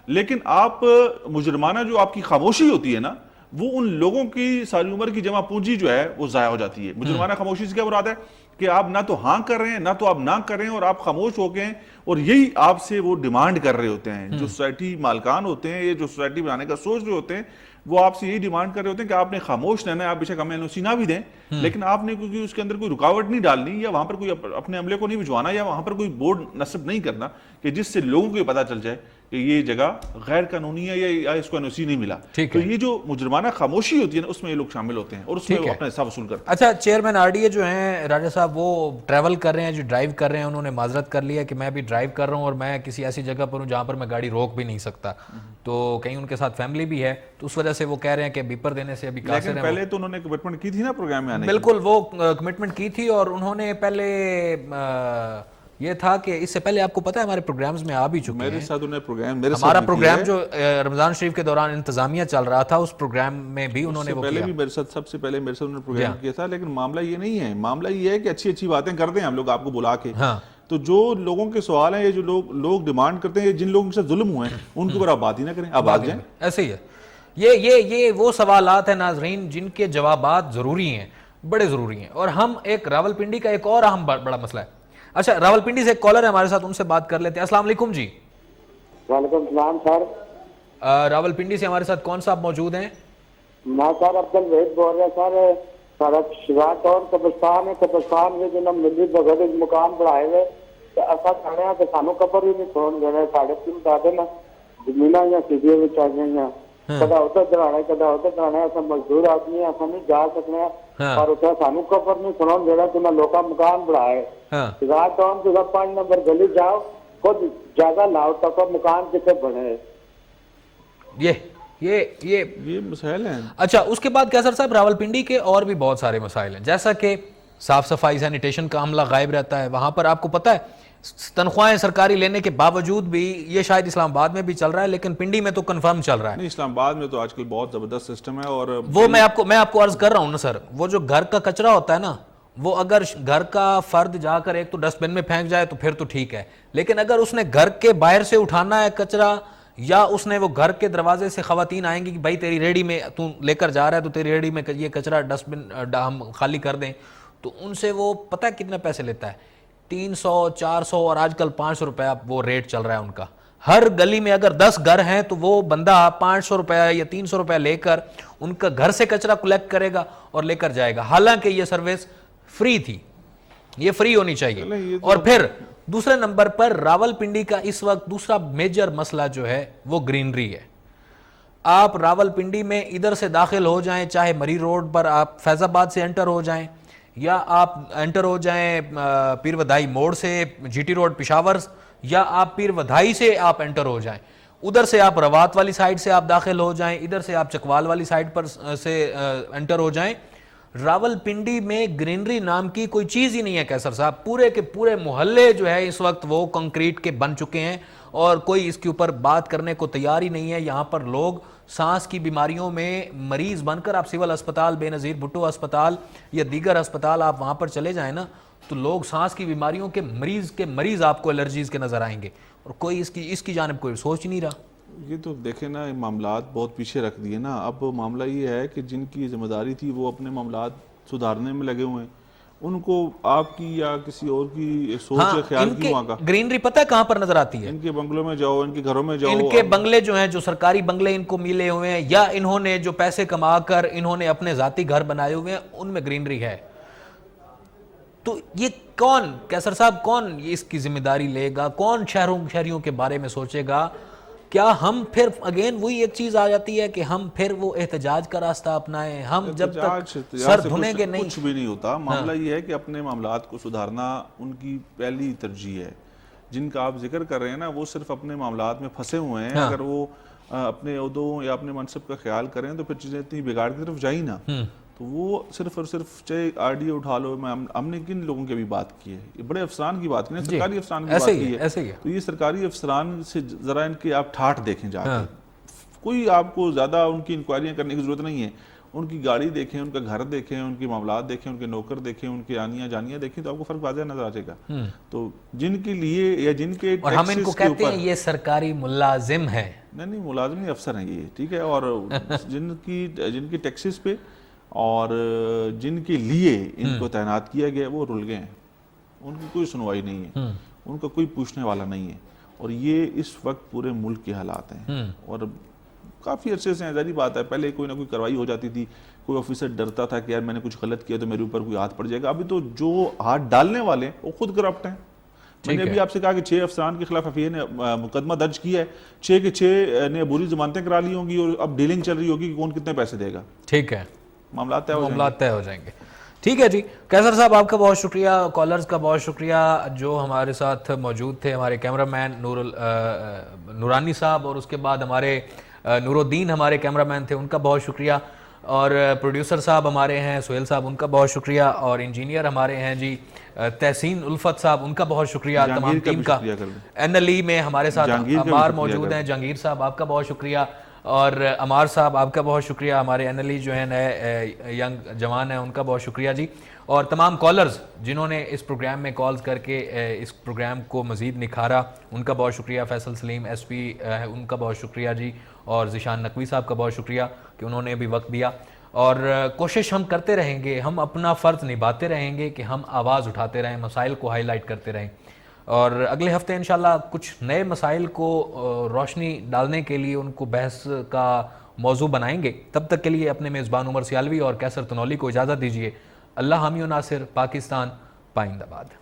لیکن آپ مجرمانہ جو آپ کی خاموشی ہوتی ہے نا, وہ ان لوگوں کی ساری عمر کی جمع پونجی جو ہے وہ ضائع ہو جاتی ہے. مجرمانہ خاموشی سے کیا مراد ہے کہ آپ نہ تو ہاں کر رہے ہیں, نہ تو آپ نہ کر رہے ہیں, اور آپ خاموش ہو گئے ہیں, اور یہی آپ سے وہ ڈیمانڈ کر رہے ہوتے ہیں. جو سوسائٹی مالکان ہوتے ہیں, یہ جو سوسائٹی بنانے کا سوچ رہے ہوتے ہیں, وہ آپ سے یہی ڈیمانڈ کر رہے ہوتے ہیں کہ آپ نے خاموش رہنا ہے. آپ بے شک ہمیں NOC نہ بھی دیں, لیکن آپ نے کیونکہ اس کے اندر کوئی رکاوٹ نہیں ڈالنی, یا وہاں پر کوئی اپنے عملے کو نہیں بھجوانا, یا وہاں پر کوئی بورڈ نصب نہیں کرنا کہ جس سے لوگوں کو یہ پتہ چل جائے کہ یہ جگہ غیر قانونی ہے یا اس کو NOC نہیں ملا. تو یہ جو مجرمانہ خاموشی ہوتی ہے نا, اس میں یہ لوگ شامل ہوتے ہیں, اور اس میں وہ اپنا حصہ وصول کرتے ہیں. اچھا, چیئرمین RDA جو ہیں راجہ صاحب, وہ ٹریول کر رہے ہیں, جو ڈرائیو کر رہے ہیں, انہوں نے معذرت کر لیا کہ میں بھی ڈرائیو کر رہا ہوں اور میں کسی ایسی جگہ پر ہوں جہاں پر میں گاڑی روک بھی نہیں سکتا. تو کہیں ان کے ساتھ فیملی بھی ہے, تو اس وجہ سے وہ کہہ رہے ہیں کہ بیپر دینے سے ابھی قاصر ہیں. پہلے تو انہوں نے کمٹمنٹ کی تھی نا پروگرام میں آنے کی. بالکل, وہ کمٹمنٹ کی تھی, اور انہوں نے پہلے یہ تھا کہ اس سے پہلے آپ کو پتہ ہے ہمارے پروگرامز میں آ بھی چکے ہیں. میرے ساتھ انہیں پروگرام, ہمارا پروگرام جو رمضان شریف کے دوران انتظامیہ چل رہا تھا, اس پروگرام میں بھی انہوں نے وہ پہلے بھی میرے ساتھ, سب سے پہلے میرے ساتھ انہوں نے پروگرام کیا تھا. لیکن معاملہ یہ نہیں ہے, معاملہ یہ ہے کہ اچھی اچھی باتیں کرتے ہیں ہم لوگ آپ کو بلا کے. تو جو لوگوں کے سوال ہیں, یہ جو لوگ ڈیمانڈ کرتے ہیں, جن لوگوں کے ساتھ ظلم ہوئے ہیں, ان کے اوپر آپ بات ہی نہ کریں, آپ بات جائیں. ایسے ہی ہے. یہ وہ سوالات ہیں ناظرین جن کے جوابات ضروری ہیں, بڑے ضروری ہیں. اور ہم ایک راولپنڈی کا ایک اور اہم بڑا مسئلہ ہے. اچھا, راولپنڈی سے ایک کالر ہے ہمارے ساتھ, ان سے بات کر لیتے ہیں. السلام علیکم جی. وعلیکم السلام سر. راولپنڈی سے ہمارے ساتھ کون صاحب موجود ہیں؟ میں سر عبدالوحید بول رہا سر. سڑک شراط اور قبرستان ہے, قبرستان میں جو ملی بغیر مکان بڑھائے ہوئے, ایسا کہنے ہیں کہ سانو قبر ہی نہیں چھوڑ دے رہے. ساڑھے تین بتا دینا زمیناں یا سیدھے میں چل رہی ہیں, کدا ادھر درانا کدا ادھر درانا. ایسا مزدور آدمی ہے, ایسا نہیں جا سکنے, اور اتنا سانو قبر نہیں چھوڑ دے رہا کہ نہ لوکا مکان بڑھائے. شراط اور 5 نمبر گلی جاؤ, خود جگہ لاؤ تک مکان کتنے بڑھے. یہ مسائل ہیں. اچھا, اس کے بعد کیسر صاحب, راولپنڈی کے اور بھی بہت سارے مسائل ہیں, جیسا کہ صاف صفائی سینیٹیشن کا عملہ غائب رہتا ہے. وہاں پر آپ کو پتہ ہے تنخواہیں سرکاری لینے کے باوجود بھی, یہ شاید اسلام آباد میں بھی چل رہا ہے لیکن پنڈی میں تو کنفرم چل رہا ہے. نہیں, اسلام آباد میں تو آج کل بہت زبردست سسٹم ہے. اور وہ میں آپ کو عرض کر رہا ہوں نا سر, وہ جو گھر کا کچرا ہوتا ہے نا, وہ اگر گھر کا فرد جا کر ایک تو ڈسٹ بن میں پھینک جائے تو پھر تو ٹھیک ہے, لیکن اگر اس نے گھر کے باہر سے اٹھانا ہے کچرا, یا اس نے وہ گھر کے دروازے سے خواتین آئیں گی کہ بھائی تیری ریڑھی میں تو لے کر جا رہا ہے, تو تیری ریڑھی میں یہ کچرا ڈسٹ بن ہم خالی کر دیں, تو ان سے وہ پتہ ہے کتنے پیسے لیتا ہے, 300 400 اور آج کل 500 روپیہ وہ ریٹ چل رہا ہے ان کا. ہر گلی میں اگر 10 گھر ہیں تو وہ بندہ 500 روپیہ یا 300 روپیہ لے کر ان کا گھر سے کچرا کلیکٹ کرے گا اور لے کر جائے گا, حالانکہ یہ سروس فری تھی, یہ فری ہونی چاہیے. اور پھر دوسرے نمبر پر راولپنڈی کا اس وقت دوسرا میجر مسئلہ جو ہے وہ گرینری ہے. آپ راولپنڈی میں ادھر سے داخل ہو جائیں, چاہے مری روڈ پر آپ فیض آباد سے انٹر ہو جائیں, یا آپ انٹر ہو جائیں پیر ودائی موڑ سے جی ٹی روڈ پشاور, یا آپ پیر ودائی سے آپ انٹر ہو جائیں, ادھر سے آپ روات والی سائڈ سے آپ داخل ہو جائیں, ادھر سے آپ چکوال والی سائڈ پر سے انٹر ہو جائیں, راولپنڈی میں گرینری نام کی کوئی چیز ہی نہیں ہے کیسر صاحب. پورے کے پورے محلے جو ہے اس وقت وہ کنکریٹ کے بن چکے ہیں, اور کوئی اس کے اوپر بات کرنے کو تیار ہی نہیں ہے. یہاں پر لوگ سانس کی بیماریوں میں مریض بن کر, آپ سول اسپتال بے نظیر بھٹو اسپتال یا دیگر اسپتال آپ وہاں پر چلے جائیں نا, تو لوگ سانس کی بیماریوں کے مریض آپ کو الرجیز کے نظر آئیں گے, اور کوئی اس کی جانب کوئی سوچ نہیں رہا. یہ تو دیکھیں نا معاملات بہت پیچھے رکھ دیے نا. اب معاملہ یہ ہے کہ جن کی ذمہ داری تھی وہ اپنے معاملات سدھارنے میں لگے ہوئے ہیں, ان کو آپ کی یا کسی اور کی سوچ یا خیال کیوں آگا. گرینری پتہ ہے کہاں پر نظر آتی ہے؟ ان کے بنگلوں میں جاؤ, ان کے گھروں میں جاؤ. ان کے بنگلے جو ہیں, جو سرکاری بنگلے ان کو ملے ہوئے ہیں, یا انہوں نے جو پیسے کما کر انہوں نے اپنے ذاتی گھر بنائے ہوئے ہیں, ان میں گرینری ہے. تو یہ کون, کیسر صاحب, کون اس کی ذمہ داری لے گا؟ کون شہریوں کے بارے میں سوچے گا؟ کیا ہم پھر اگین وہی ایک چیز آ جاتی ہے کہ ہم پھر وہ احتجاج کا راستہ اپنائیں؟ ہم جب تک سر دھنیں گے نہیں, کچھ بھی نہیں ہوتا. معاملہ یہ ہے کہ اپنے معاملات کو سدھارنا ان کی پہلی ترجیح ہے. جن کا آپ ذکر کر رہے ہیں نا, وہ صرف اپنے معاملات میں پھنسے ہوئے ہیں. اگر وہ اپنے عہدوں یا اپنے منصب کا خیال کریں تو پھر چیزیں اتنی بگاڑ کی طرف جائیں نا. تو وہ صرف اور صرف چاہے آر ڈی اٹھا لو, ہم نے کن لوگوں کی بھی بات کی ہے, یہ بڑے افسران کی بات کی ہے, سرکاری افسران کی بات کی ہے. تو یہ سرکاری افسران سے ذرا ان کے آپ ٹھاٹھ دیکھیں جا کے. کوئی آپ کو زیادہ ان کی انکوائریاں کرنے کی ضرورت نہیں ہے. ان کی گاڑی دیکھیں, ان کا گھر دیکھیں, ان کے معاملات دیکھیں, ان کے نوکر دیکھیں, ان کے آنیاں جانیاں دیکھیں, تو آپ کو فرق واضح نظر آ جائے گا. تو جن کے لیے یا جن کے اور ہم ان کو کہتے ہیں یہ سرکاری ملازم ہے. نہیں, ملازم نہیں, افسر ہیں یہ, ٹھیک ہے. اور جن کی ٹیکسز پہ اور جن کے لیے ان کو تعینات کیا گیا وہ رل گئے ہیں. ان کی کوئی سنوائی نہیں ہے, ان کا کوئی پوچھنے والا نہیں ہے. اور یہ اس وقت پورے ملک کے حالات ہیں. اور کافی عرصے سے ظاہری بات ہے, پہلے کوئی نہ کوئی کارروائی ہو جاتی تھی, کوئی آفیسر ڈرتا تھا کہ یار میں نے کچھ غلط کیا تو میرے اوپر کوئی ہاتھ پڑ جائے گا. ابھی تو جو ہاتھ ڈالنے والے ہیں وہ خود کرپٹ ہیں. میں نے ابھی آپ سے کہا کہ 6 افسران کے خلاف ایف آئی اے نے مقدمہ درج کیا ہے, 6 کے 6 نے عبوری ضمانتیں کرا لی ہوں گی, اور اب ڈیلنگ چل رہی ہوگی کہ کون کتنے پیسے دے گا. ٹھیک ہے, معاملات طے ہو جائیں گے. ٹھیک ہے جی, قیصر صاحب آپ کا بہت شکریہ, کالرز کا بہت شکریہ جو ہمارے ساتھ موجود تھے. ہمارے کیمرہ مین نورانی صاحب, اور اس کے بعد ہمارے نور الدین ہمارے کیمرہ مین تھے, ان کا بہت شکریہ. اور پروڈیوسر صاحب ہمارے ہیں سہیل صاحب, ان کا بہت شکریہ. اور انجینئر ہمارے ہیں جی تحسین الفت صاحب, ان کا بہت شکریہ تمام ٹیم کا. این ایل ای میں ہمارے ساتھ عمار موجود ہیں, جہانگیر صاحب آپ کا بہت شکریہ. اور عمار صاحب آپ کا بہت شکریہ. ہمارے این ایل ای جو ہیں نئے ینگ جوان ہیں, ان کا بہت شکریہ جی. اور تمام کالرز جنہوں نے اس پروگرام میں کالز کر کے اس پروگرام کو مزید نکھارا, ان کا بہت شکریہ. فیصل سلیم ایس پی, ان کا بہت شکریہ جی. اور ذیشان نقوی صاحب کا بہت شکریہ کہ انہوں نے بھی وقت دیا. اور کوشش ہم کرتے رہیں گے, ہم اپنا فرض نبھاتے رہیں گے کہ ہم آواز اٹھاتے رہیں, مسائل کو ہائی لائٹ کرتے رہیں. اور اگلے ہفتے انشاءاللہ کچھ نئے مسائل کو روشنی ڈالنے کے لیے ان کو بحث کا موضوع بنائیں گے. تب تک کے لیے اپنے میزبان عمر سیالوی اور قیصر تنولی کو اجازت دیجیے. اللہ حامی و ناصر. پاکستان پائندہ باد.